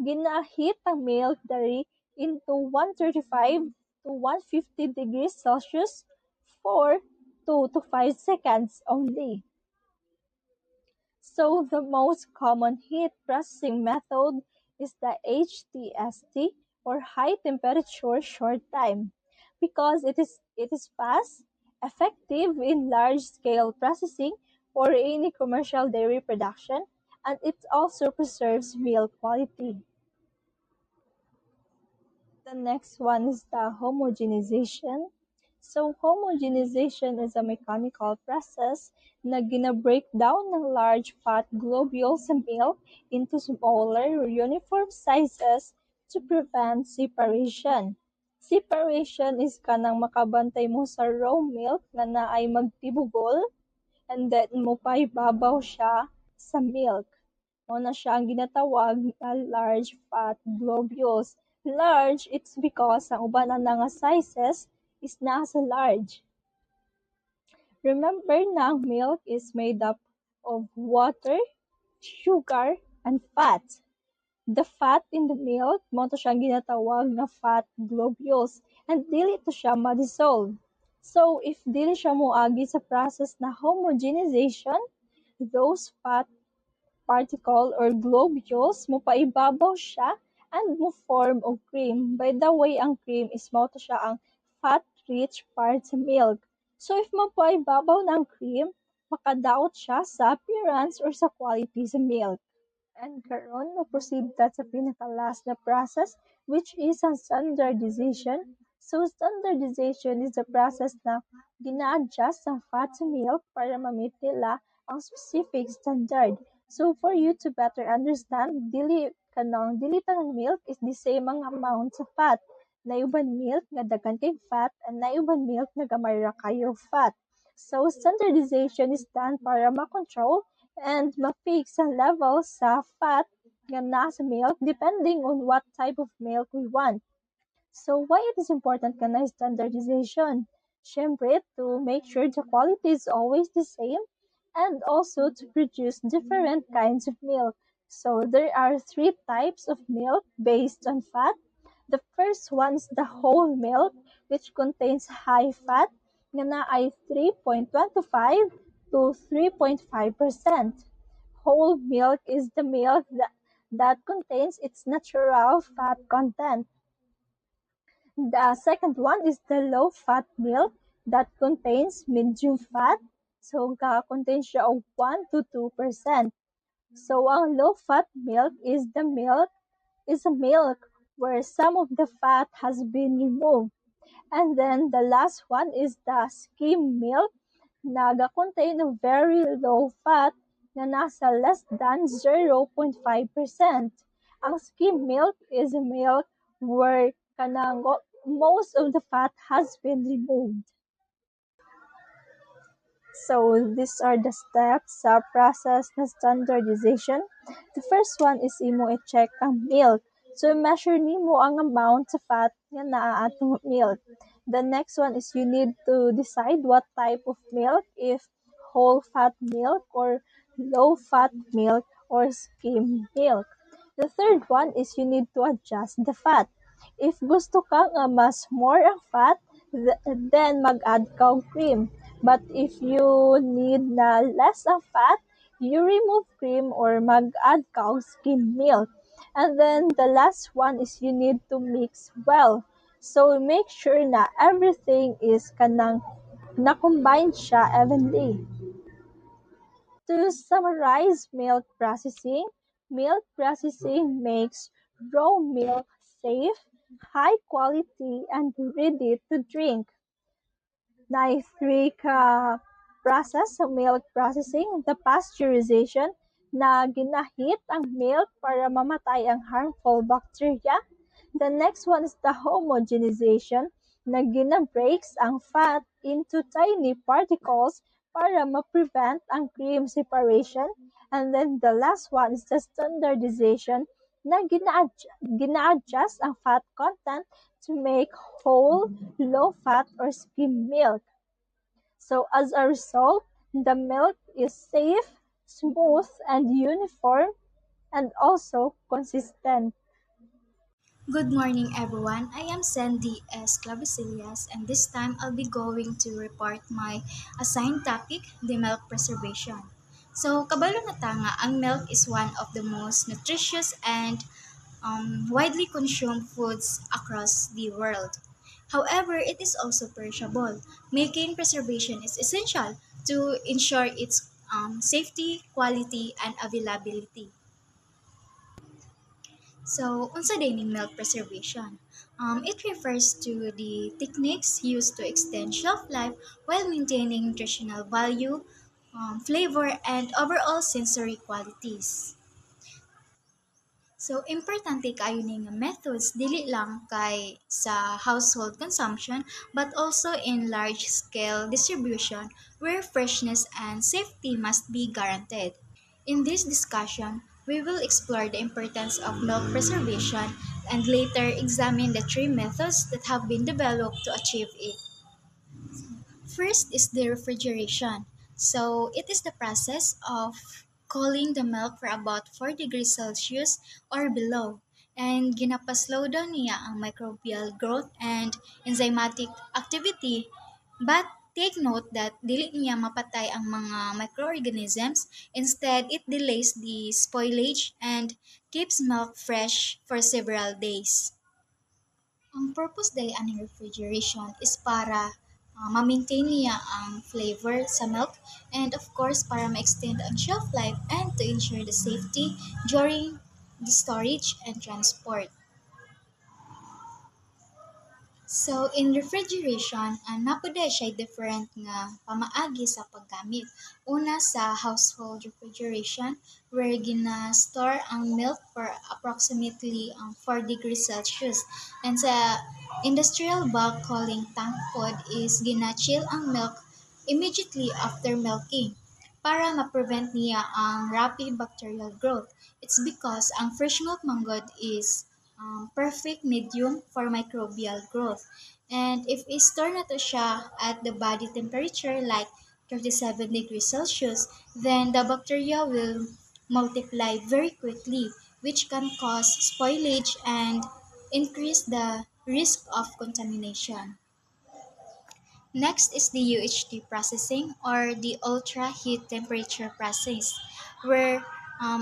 Ginahit ang milk dari into 135 to 150 degrees Celsius for 2 to 5 seconds only. So the most common heat processing method is the HTST, or high temperature short time, because it is fast, effective in large scale processing or any commercial dairy production, and it also preserves milk quality. The next one is the homogenization. So homogenization is a mechanical process na gina-break down ng large fat globules sa milk into smaller uniform sizes to prevent separation. Separation is kanang makabantay mo sa raw milk nga naay magtibugol, and then mo pa ibabaw siya sa milk. Mao na siya ang ginatawag na large fat globules. Large, it's because ang uban na nga sizes is nasa large. Remember na ang milk is made up of water, sugar, and fat. The fat in the milk mo to siya ginatawag na fat globules and dili to siya ma-dissolve. So if dili siya moagi sa process na homogenization, those fat particle or globules mopaibabaw siya and mo form og cream. By the way, ang cream is mao to siya ang fat-rich part sa milk. So if mapaibabaw ng cream, makadaot siya sa appearance or sa quality sa milk. And karon mo-proceed ta sa pinaka-last na process which is ang standardization. So standardization is the process na gina-adjust ang fat sa milk para ma-meet nila ang specific standard. So for you to better understand, dili tanang milk is the same ang amount sa fat. Nayuban milk nga daghan kay fat and nayuban milk nga gamay ra kayo fat. So standardization is done para ma-control and ma-fix ang level sa fat nga nasa milk depending on what type of milk we want. So why it is important ka na standardization? Syempre, to make sure the quality is always the same and also to produce different kinds of milk. So there are three types of milk based on fat. The first one is the whole milk, which contains high fat nga na ay 3.25 to 3.5%. Whole milk is the milk that contains its natural fat content. The second one is the low-fat milk that contains medium fat. So, contains siya og 1 to 2%. So, ang low-fat milk is a milk where some of the fat has been removed. And then the last one is the skim milk na contain of very low fat na nasa less than 0.5%. Ang skim milk is a milk where most of the fat has been removed. So these are the steps sa process na standardization. The first one is imo i-check ang milk. So measure nimo ang amount sa fat nga naa atong milk. The next one is you need to decide what type of milk, if whole fat milk or low fat milk or skim milk. The third one is you need to adjust the fat. If gusto ka nga mas more ang fat, then mag-add ka og cream. But if you need na less ang fat, you remove cream or mag-add ka og skim milk. And then the last one is you need to mix well. So make sure na everything is kanang na-combine siya evenly. To summarize milk processing makes raw milk safe, high quality, and ready to drink. Na three ka process sa milk processing, the pasteurization na ginahit ang milk para mamatay ang harmful bacteria. The next one is the homogenization na gina-breaks ang fat into tiny particles para ma-prevent ang cream separation. And then the last one is the standardization na gina-adjust ang fat content to make whole, low-fat, or skim milk. So as a result, the milk is safe, smooth, and uniform, and also consistent. Good morning, everyone. I am Sandy S. Clavicilias, and this time I'll be going to report my assigned topic, the milk preservation. So, kabalo na ta nga, ang milk is one of the most nutritious and widely consumed foods across the world. However, it is also perishable. Making preservation is essential to ensure its safety, quality, and availability. So, unsa dining milk preservation? It refers to the techniques used to extend shelf life while maintaining nutritional value, flavor, and overall sensory qualities. So, importante kayo ning methods dili lang kay sa household consumption but also in large-scale distribution where freshness and safety must be guaranteed. In this discussion, we will explore the importance of milk preservation and later examine the three methods that have been developed to achieve it. First is the refrigeration. So, it is the process of cooling the milk for about 4 degrees Celsius or below. And ginapaslow down niya ang microbial growth and enzymatic activity. But take note that dili niya mapatay ang mga microorganisms. Instead, it delays the spoilage and keeps milk fresh for several days. Ang purpose day aning refrigeration is para ma-maintain niya ang flavor sa milk and of course para ma-extend ang shelf life and to ensure the safety during the storage and transport. So, in refrigeration, napoday siya different nga pamaagi sa paggamit. Una sa household refrigeration, where gina-store ang milk for approximately 4 degrees Celsius. And sa industrial bulk cooling tank pod is gina-chill ang milk immediately after milking para ma-prevent niya ang rapid bacterial growth. It's because ang fresh milk manggod is perfect medium for microbial growth. And if i-store na to siya at the body temperature like 37 degrees Celsius, then the bacteria will multiply very quickly, which can cause spoilage and increase the risk of contamination. Next is the UHT processing or the ultra heat temperature process, where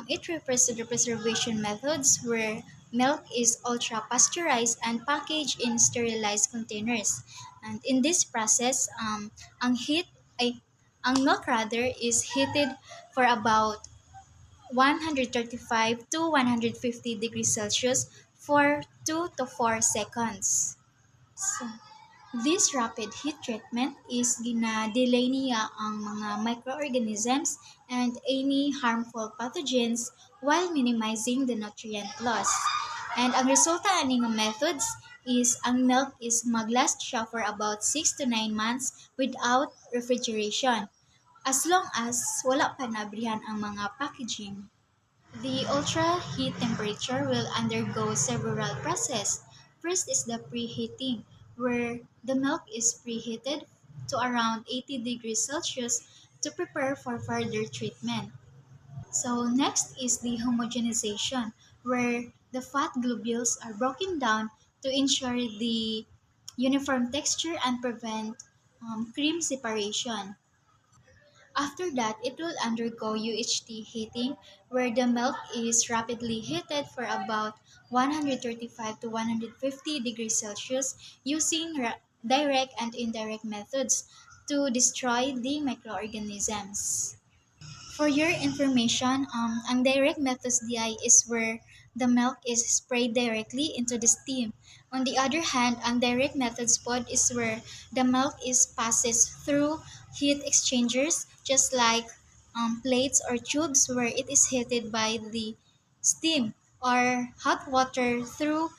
it refers to the preservation methods where milk is ultra pasteurized and packaged in sterilized containers. And in this process, ang heat ay ang milk rather is heated for about 135 to 150 degrees Celsius for 2 to 4 seconds. So, this rapid heat treatment is gina-delay niya ang mga microorganisms and any harmful pathogens while minimizing the nutrient loss. And ang resulta ani nga methods is ang milk is maglast siya for about 6 to 9 months without refrigeration as long as wala pa nabrihan ang mga packaging. The ultra-heat temperature will undergo several processes. First is the preheating, where the milk is preheated to around 80 degrees Celsius to prepare for further treatment. So next is the homogenization, where the fat globules are broken down to ensure the uniform texture and prevent cream separation. After that, it will undergo UHT heating, where the milk is rapidly heated for about 135 to 150 degrees Celsius using direct and indirect methods to destroy the microorganisms. For your information, ang direct methods DI is where the milk is sprayed directly into the steam. On the other hand, ang direct methods pod is where the milk is passes through heat exchangers, just like plates or tubes where it is heated by the steam or hot water through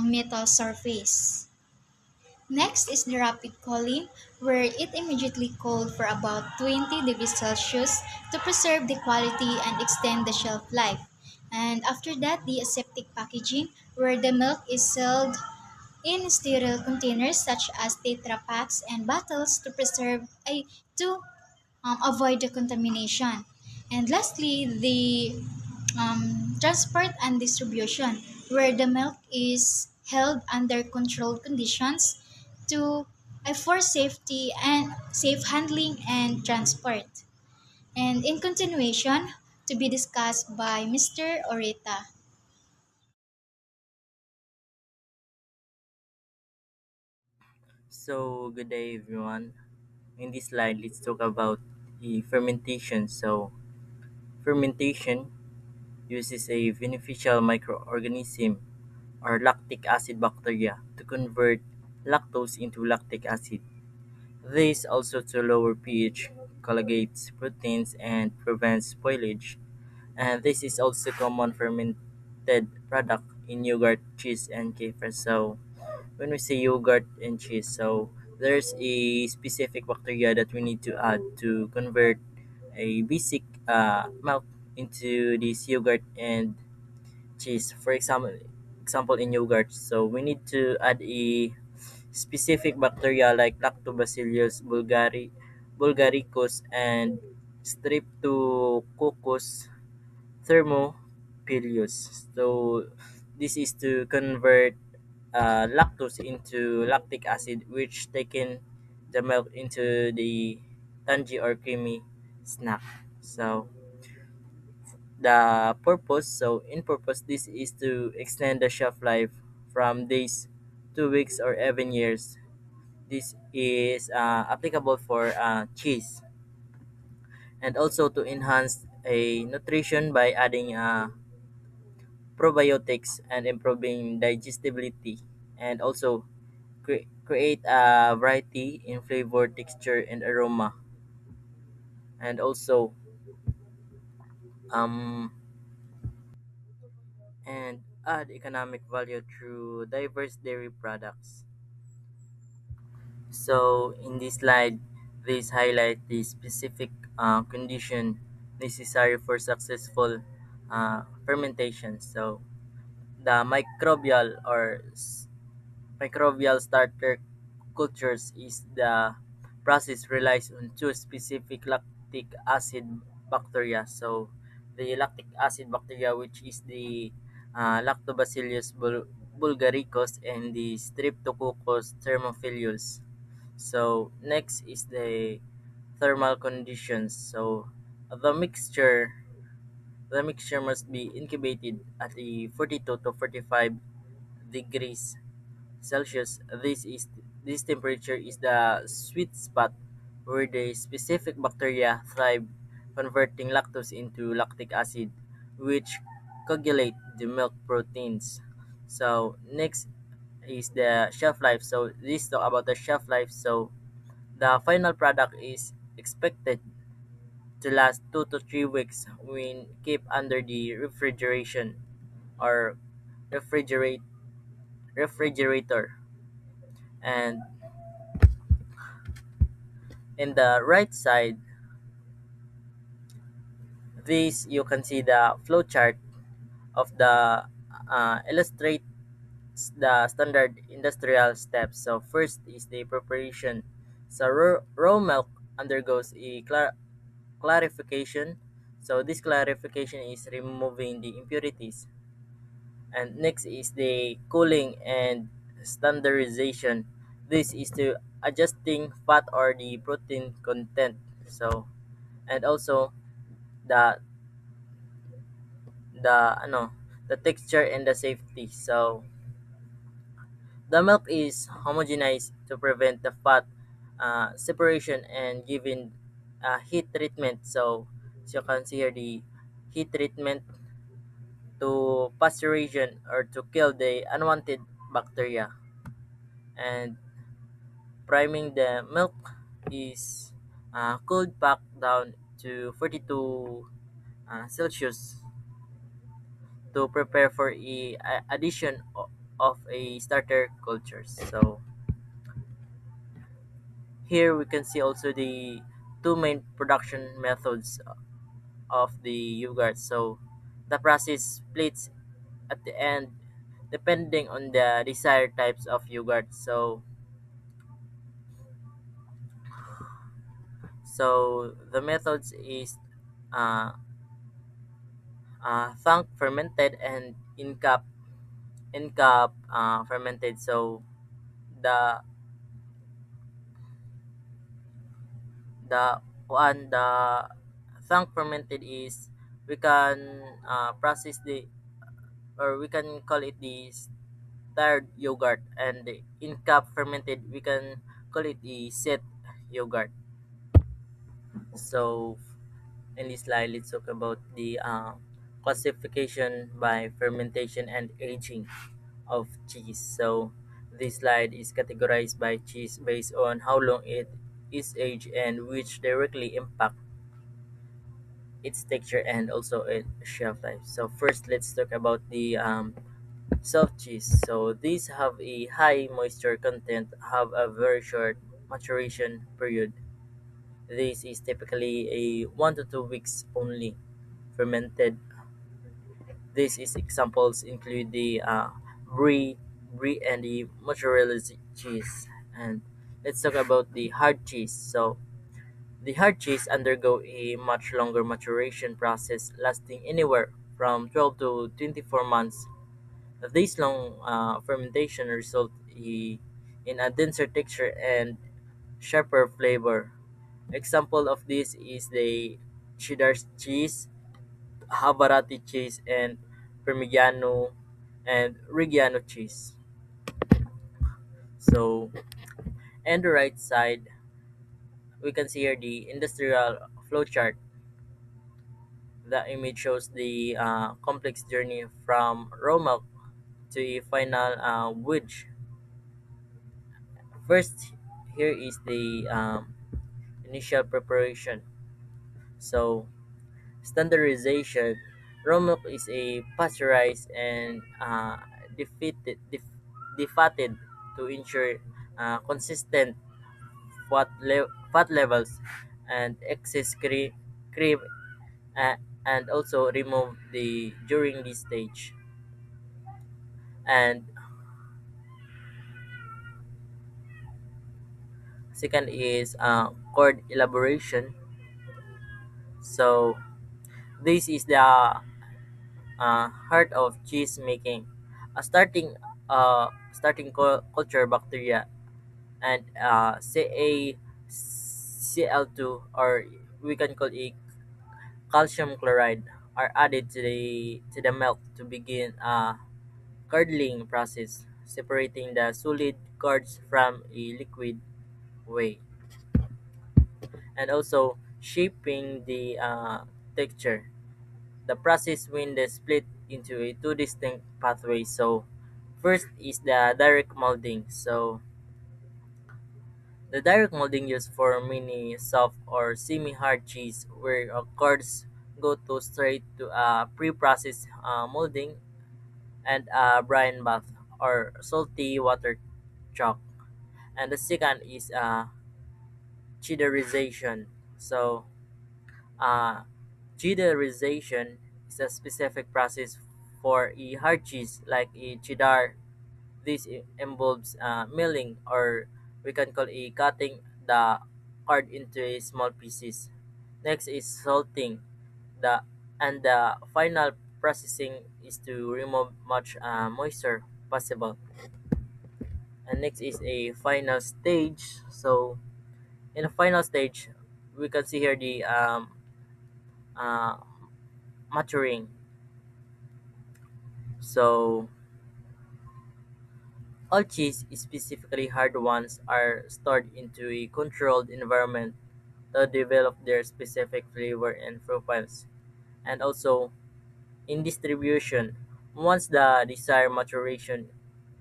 metal surface. Next is the rapid cooling, where it immediately cooled for about 20 degrees Celsius to preserve the quality and extend the shelf life. And after that, the aseptic packaging, where the milk is sealed in sterile containers such as Tetra packs and bottles to avoid the contamination. And lastly, the transport and distribution, where the milk is held under controlled conditions to for safety and safe handling and transport. And in continuation, to be discussed by Mr. Oreta. So, good day everyone. In this slide, let's talk about the fermentation. So, fermentation uses a beneficial microorganism or lactic acid bacteria to convert lactose into lactic acid. This also to lower pH, coagulates proteins, and prevents spoilage. And this is also common fermented product in yogurt, cheese, and kefir. So, when we say yogurt and cheese, so there's a specific bacteria that we need to add to convert a basic milk into this yogurt and cheese. For example in yogurt, so we need to add a specific bacteria like Lactobacillus bulgaricus and Streptococcus thermophilus. So this is to convert lactose into lactic acid, which taken the milk into the tangy or creamy snack. So the purpose, so in purpose, this is to extend the shelf life from days, 2 weeks, or even years. This is applicable for cheese, and also to enhance a nutrition by adding probiotics and improving digestibility, and also create a variety in flavor, texture, and aroma, and also um, and add economic value through diverse dairy products. So in this slide, please highlight the specific condition necessary for successful fermentation. So the microbial starter cultures is the process relies on two specific lactic acid bacteria. So the lactic acid bacteria, which is the Lactobacillus bulgaricus and the Streptococcus thermophilus. So next is the thermal conditions. So the mixture the mixture must be incubated at the 42 to 45 degrees Celsius. This temperature is the sweet spot where the specific bacteria thrive, converting lactose into lactic acid, which coagulate the milk proteins. So next is the shelf life. So this talk about the shelf life. So the final product is expected to last 2 to 3 weeks when kept under the refrigeration or refrigerate refrigerator. And in the right side, this you can see the flow chart of the illustrates the standard industrial steps. So first is the preparation. So raw milk undergoes a clarification. So this clarification is removing the impurities. And next is the cooling and standardization. This is to adjusting fat or the protein content. So and also the the the texture and the safety. So the milk is homogenized to prevent the fat separation and given heat treatment. So as you can see here, the heat treatment to pasteurization or to kill the unwanted bacteria, and priming the milk is cooled back down to 42 Celsius to prepare for a addition of a starter cultures. So here we can see also the two main production methods of the yogurt. So the process splits at the end depending on the desired types of yogurt. So the methods is uh, thunk fermented and in cup fermented. So the the thunk fermented is we can process the or we can call it the tired yogurt, and the in cup fermented we can call it the set yogurt. So in this slide, let's talk about the classification by fermentation and aging of cheese. So this slide is categorized by cheese based on how long it is aged and which directly impact its texture and also its shelf life. So first, let's talk about the soft cheese. So these have a high moisture content, have a very short maturation period. This is typically a 1 to 2 weeks only fermented. These is examples include the brie, and the mozzarella cheese. And let's talk about the hard cheese. So The hard cheese undergo a much longer maturation process lasting anywhere from 12 to 24 months. This long fermentation results in a denser texture and sharper flavor. Example of this is the cheddar cheese, Havarti cheese, and Parmigiano and Reggiano cheese. So, on the right side, we can see here the industrial flowchart. The image shows the complex journey from raw milk to a final wedge. First, here is the initial preparation. So, standardization. Raw milk is a pasteurized and defatted to ensure consistent fat levels and excess cream, uh, and also remove the during this stage. And second is cord elaboration. So this is the heart of cheese making. A culture bacteria and CaCl2, or we can call it calcium chloride, are added to the milk to begin a curdling process, separating the solid curds from a liquid whey, and also shaping the texture. The process when they split into a two distinct pathways. So first is the direct molding. So the direct molding used for mini soft or semi-hard cheese, where curds go to straight to a pre-processed molding and a brine bath or salty water chalk. And the second is cheddarization. So uh, cheddarization is a specific process for a hard cheese like a cheddar. This involves milling, or we can call a cutting the card into a small pieces. Next is salting, the and the final processing is to remove much moisture possible. And next is a final stage. So in the final stage, we can see here the uh, maturing. So all cheese, specifically hard ones, are stored into a controlled environment to develop their specific flavor and profiles. And also in distribution, once the desired maturation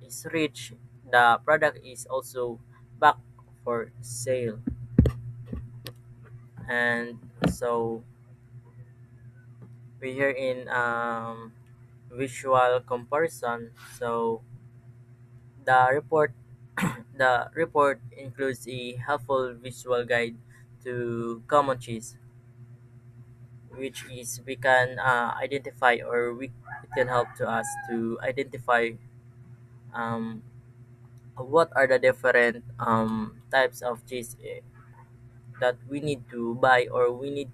is reached, the product is also back for sale. And so we here in visual comparison. So the report the report includes a helpful visual guide to common cheese, which is we can identify, or it can help to us to identify um, what are the different types of cheese that we need to buy, or we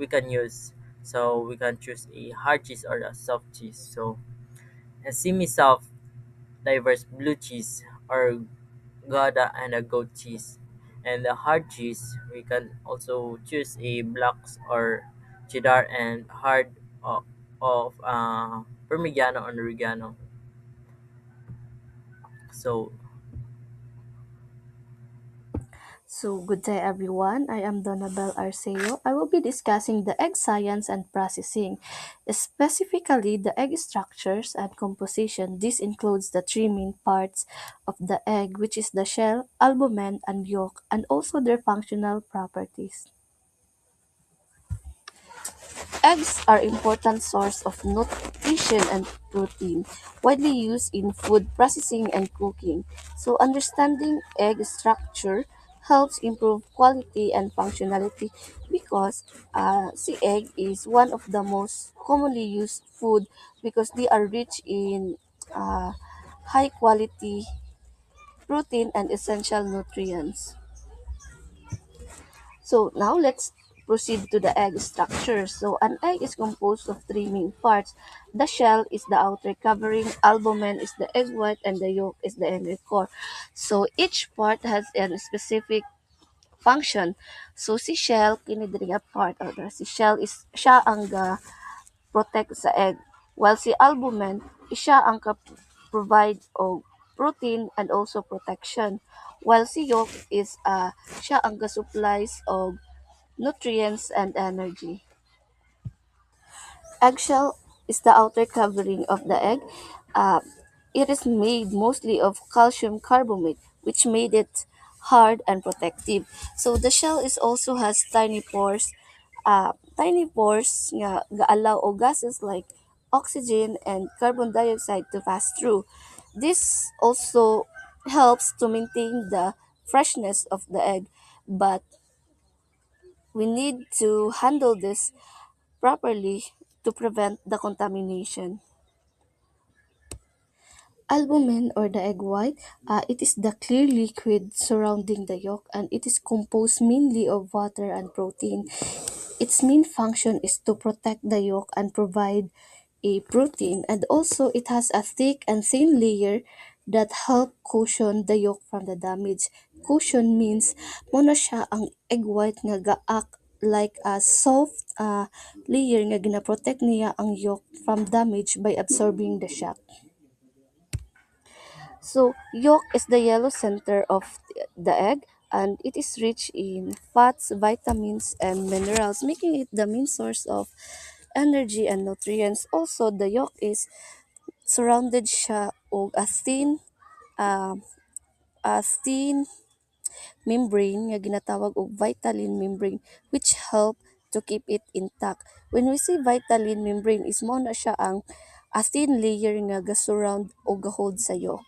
can use, so we can choose a hard cheese or a soft cheese. So a semi-soft diverse blue cheese or Gouda and a goat cheese. And the hard cheese, we can also choose a blocks or cheddar and hard of Parmigiano and Reggiano. So So, good day everyone. I am Donabel Arceo. I will be discussing the egg science and processing, specifically the egg structures and composition. This includes the three main parts of the egg, which is the shell, albumen, and yolk, and also their functional properties. Eggs are important source of nutrition and protein, widely used in food processing and cooking. So understanding egg structure helps improve quality and functionality because sea egg is one of the most commonly used food because they are rich in uh, high quality protein and essential nutrients. So now let's proceed to the egg structure. So an egg is composed of three main parts. The shell is the outer covering, albumen is the egg white, and the yolk is the inner core. So each part has a specific function. So si shell kini diri nga part or si shell is siya ang ga protect sa egg, while si albumen siya ang ka provide og protein and also protection, while si yolk is siya ang ga supplies og nutrients and energy. Eggshell is the outer covering of the egg. Uh, it is made mostly of calcium carbonate, which made it hard and protective. So the shell is also has tiny pores nga allow o gases like oxygen and carbon dioxide to pass through. This also helps to maintain the freshness of the egg, but we need to handle this properly to prevent the contamination. Albumin or the egg white, it is the clear liquid surrounding the yolk and it is composed mainly of water and protein. Its main function is to protect the yolk and provide a protein, and also it has a thick and thin layer that help cushion the yolk from the damage. Cushion means muna siya ang egg white nga ga-act like a soft layer nga gina-protect niya ang yolk from damage by absorbing the shock. So, yolk is the yellow center of the egg and it is rich in fats, vitamins, and minerals, making it the main source of energy and nutrients. Also, the yolk is surrounded siya og uh, a thin membrane nga ginatawag og vitaline membrane which help to keep it intact. When we say vitaline membrane is mo na siya ang a thin layer nga ga-surround o ga-hold sa yolk.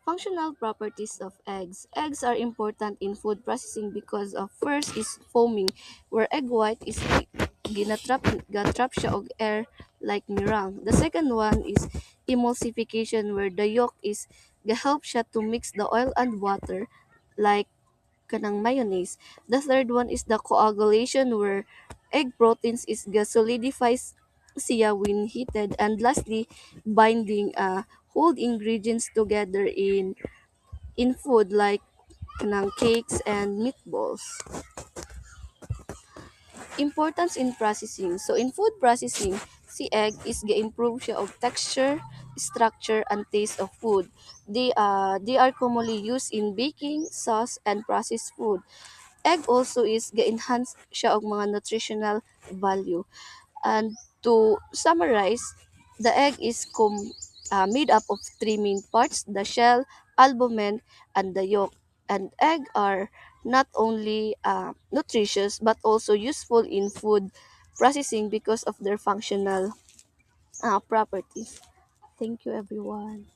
Functional properties of eggs. Eggs are important in food processing because of first is foaming, where egg white is gatrap siya og air like meringue. The second one is emulsification, where the yolk is gahelp siya to mix the oil and water like kanang mayonnaise. The third one is the coagulation, where egg proteins is solidifies siya when heated. And lastly, binding hold ingredients together in food like kanang cakes and meatballs. Importance in processing. So in food processing, si egg is ga-improve siya og texture, structure, and taste of food. They are commonly used in baking, sauce, and processed food. Egg also is ga-enhance siya og mga nutritional value. And to summarize, the egg is made up of three main parts: the shell, albumen, and the yolk. And egg are not only nutritious but also useful in food processing because of their functional properties. Thank you, everyone.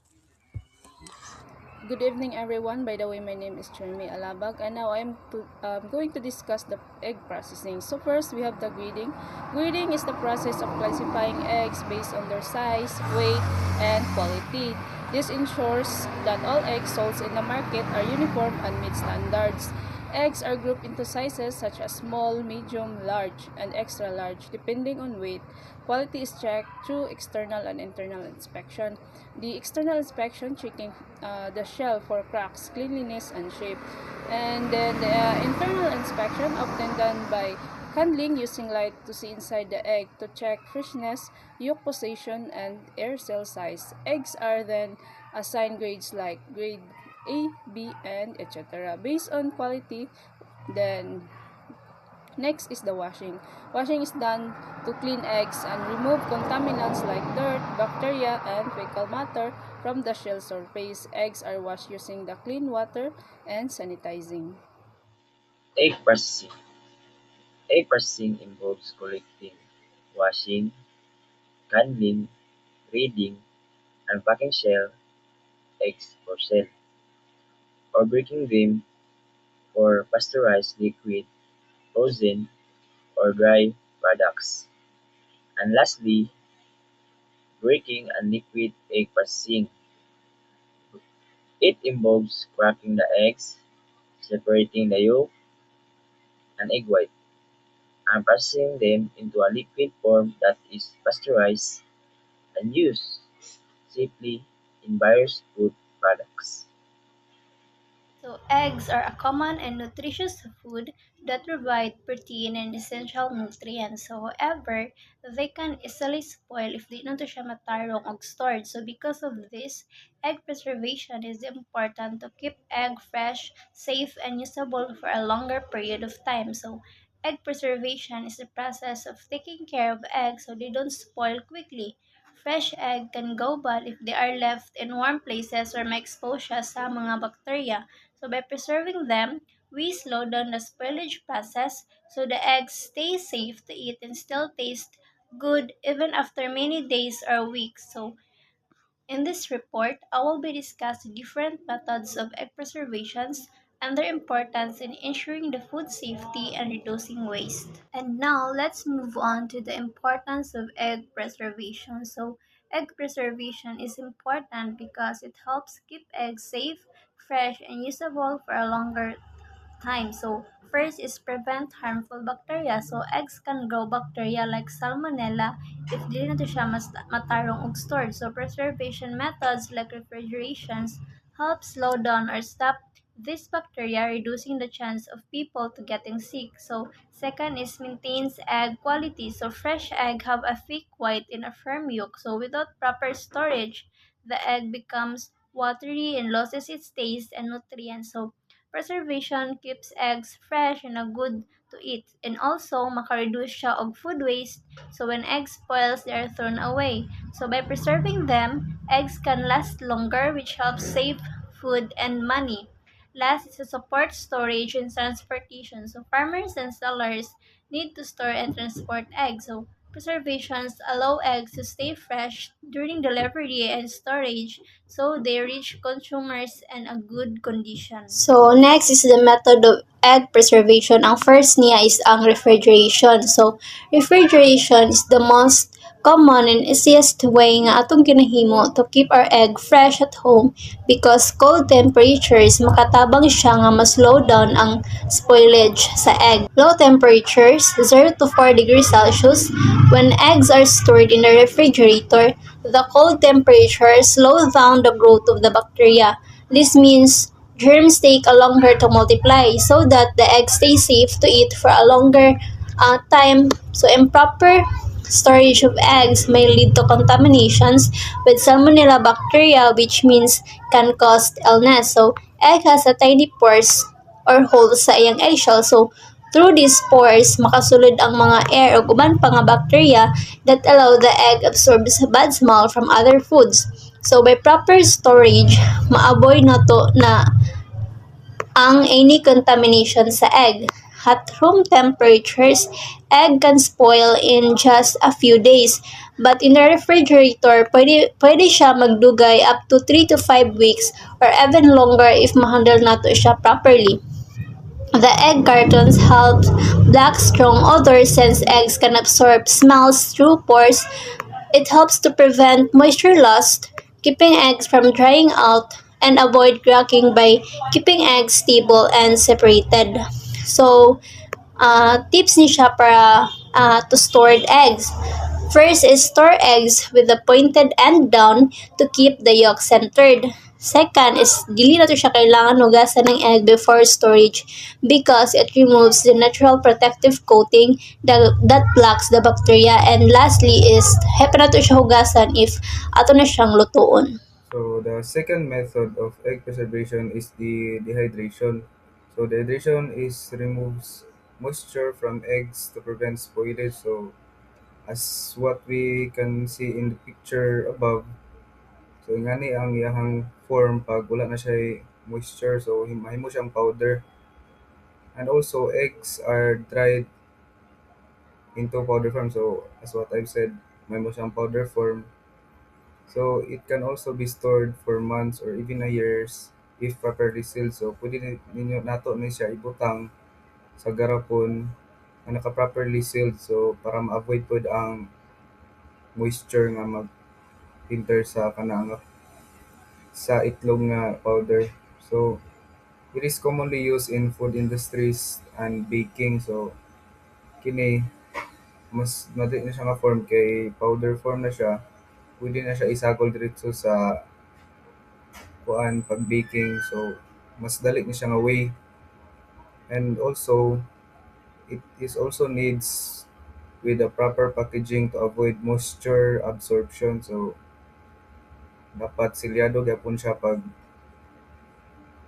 Good evening, everyone. By the way, my name is Jeremy Alabag, and now I'm going to discuss the egg processing. So first, we have the grading. Grading is the process of classifying eggs based on their size, weight, and quality. This ensures that all eggs sold in the market are uniform and meet standards. Eggs are grouped into sizes such as small, medium, large, and extra large, depending on weight. Quality is checked through external and internal inspection. The external inspection checking the shell for cracks, cleanliness, and shape. And then the internal inspection often done by candling using light to see inside the egg to check freshness, yolk position, and air cell size. Eggs are then assigned grades like grade A, B, and etc. Based on quality, then next is the washing. Washing is done to clean eggs and remove contaminants like dirt, bacteria, and fecal matter from the shell surface. Eggs are washed using the clean water and sanitizing. Egg processing. Egg processing involves collecting, washing, candling, reading, and packing shell eggs for sale, or breaking them for pasteurized liquid, frozen, or dry products. And lastly, breaking and liquid egg processing. It involves cracking the eggs, separating the yolk and egg white, and processing them into a liquid form that is pasteurized and used safely in various food products. So, eggs are a common and nutritious food that provide protein and essential nutrients. So, however, they can easily spoil if di na to siya matarong og stored. So, because of this, egg preservation is important to keep egg fresh, safe, and usable for a longer period of time. So, egg preservation is the process of taking care of eggs so they don't spoil quickly. Fresh egg can go bad if they are left in warm places or may exposure sa mga bacteria. So by preserving them, we slow down the spoilage process so the eggs stay safe to eat and still taste good even after many days or weeks. So in this report, I will be discussing different methods of egg preservations and their importance in ensuring the food safety and reducing waste. And now let's move on to the importance of egg preservation. So egg preservation is important because it helps keep eggs safe, fresh, and usable for a longer time. So first is prevent harmful bacteria. So eggs can grow bacteria like salmonella if di na to siya matarong og stored. So preservation methods like refrigerations help slow down or stop this bacteria, reducing the chance of people to getting sick. So second is maintains egg quality. So fresh egg have a thick white and a firm yolk. So without proper storage, the egg becomes watery and loses its taste and nutrients. So preservation keeps eggs fresh and a good to eat, and also makareduce siya og food waste. So when eggs spoils, they are thrown away. So by preserving them, eggs can last longer, which helps save food and money. Last is to support storage and transportation. So farmers and sellers need to store and transport eggs. So preservations allow eggs to stay fresh during delivery and storage so they reach consumers in a good condition. So next is the method of egg preservation. Ang first niya is ang refrigeration. So refrigeration is the most common and easiest way nga atong ginahimo to keep our egg fresh at home because cold temperatures makatabang siya nga ma-slow down ang spoilage sa egg. Low temperatures, 0 to 4 degrees Celsius, when eggs are stored in the refrigerator, the cold temperature slows down the growth of the bacteria. This means germs take a longer to multiply so that the eggs stay safe to eat for a longer time. So improper storage of eggs may lead to contaminations with salmonella bacteria, which means can cause illness. So egg has a tiny pores or holes sa iyang eggshell. So through these pores, makasulod ang mga air o uban pa nga bacteria that allow the egg absorbs bad smell from other foods. So by proper storage, maaboy na to na ang any contamination sa egg. At room temperatures, egg can spoil in just a few days. But in the refrigerator, pwede siya magdugay up to 3 to 5 weeks or even longer if ma-handle nato siya properly. The egg cartons help block strong odors since eggs can absorb smells through pores. It helps to prevent moisture loss, keeping eggs from drying out, and avoid cracking by keeping eggs stable and separated. So, tips ni siya para to stored eggs. First is store eggs with the pointed end down to keep the yolk centered. Second is dili na to siya kailangan hugasan ng egg before storage because it removes the natural protective coating that blocks the bacteria. And lastly is hepa na to siya hugasan if ato na siyang lutuon. So the second method of egg preservation is the dehydration. So dehydration is removes moisture from eggs to prevent spoilage. So as what we can see in the picture above, so ingani ang iyahang form pag wala na siya moisture, so mahimo siyang powder. And also eggs are dried into powder form. So as what I've said, mahimo siyang powder form. So it can also be stored for months or even a years if properly sealed. So pwede ninyo nato ni siya ibutang sa garapon na naka-properly sealed, so para ma-avoid pod ang moisture nga mag-enter sa kanang sa itlog nga powder. So It is commonly used in food industries and baking. So kini mas madali na siya nga form kay powder form na siya. Pwede na siya isagol diretso sa kuan pag baking. So mas dali ni siya nga way. And also it is also needs with a proper packaging to avoid moisture absorption. So dapat silyado gyapon siya pag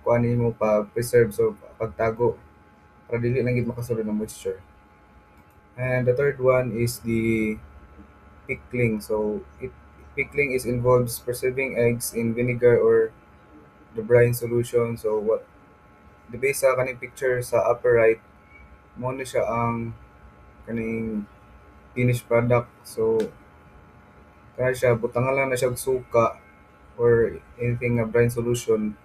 kuan mo pag preserve, so pagtago para dili lang gid makasulod ng moisture. And the third one is the pickling. So pickling is involves preserving eggs in vinegar or the brine solution. So what the base sa kaning picture sa upper right, mo ni siya ang kaning finished product. So kaya siya butangan lang na siya og suka or anything nga brine solution.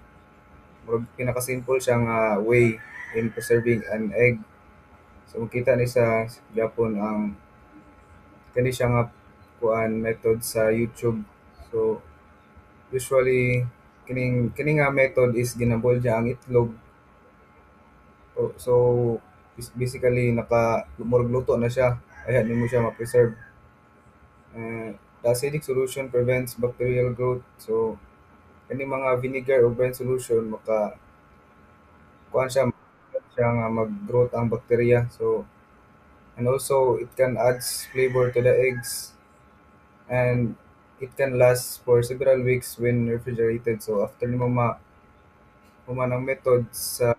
Murag pinaka-simple siya nga way in preserving an egg. So makita ni sa gyapon ang kani siya nga kuan method sa YouTube. So usually kini nga method is ginaboil ang itlog. So basically murag luto na siya. Ayaw nimo siya ma-preserve. The acidic solution prevents bacterial growth. So kani mga vinegar o brine solution kuan siya nga mag-growth ang bacteria. So and also it can add flavor to the eggs, and it can last for several weeks when refrigerated. So after nimo human ang method sa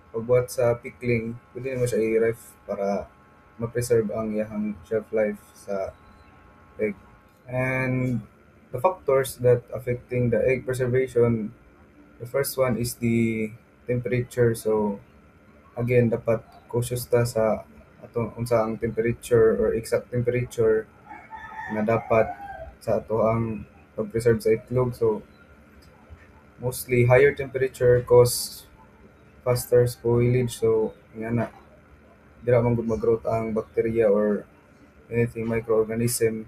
pagbuhat sa pickling, pwede mo siya i-ref para ma-preserve ang iyang shelf life sa egg. And the factors that affecting the egg preservation, the first one is the temperature. So again, dapat cautious ta sa atong unsa ang temperature or exact temperature na dapat sa ato ang pag-preserve sa itlog. So mostly higher temperature cause faster spoilage. So nga na dira man gud mag-growth ang bacteria or anything microorganism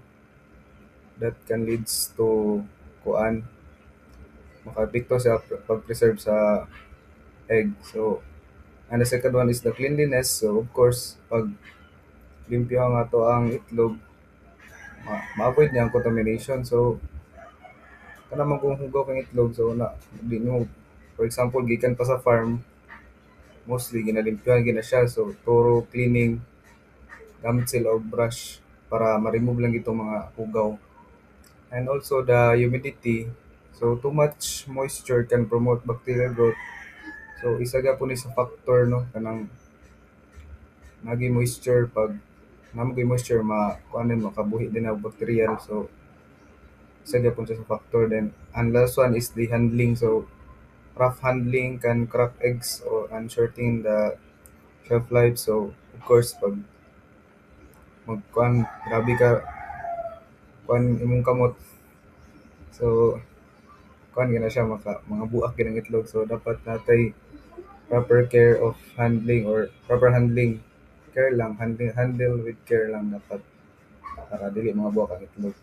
that can leads to kuan makaapekto sa pag-preserve sa egg. So and the second one is the cleanliness. So of course pag limpyo ang ato ang itlog, ma-avoid niya ang contamination. So kana man kung hugaw kang itlog, so di nyo, for example gikan pa sa farm, mostly ginalimpyohan gina siya. So thorough cleaning gamit sila og brush para ma-remove lang itong mga hugaw. And also the humidity. So too much moisture can promote bacterial growth. So isa gyapon ni sa factor no kanang nagi moisture. Pag namagi moisture kuanan makabuhi din ang bacteria. So isa gyapon siya sa factor. Then and last one is the handling. So rough handling can crack eggs or and shorten the shelf life. So of course pag magkuan grabe ka kuan imong kamot, so kuan gina siya mga buak ginang itlog. So dapat natay proper care of handling or proper handling, care lang handle with care lang dapat para dili mga buak ang itlog.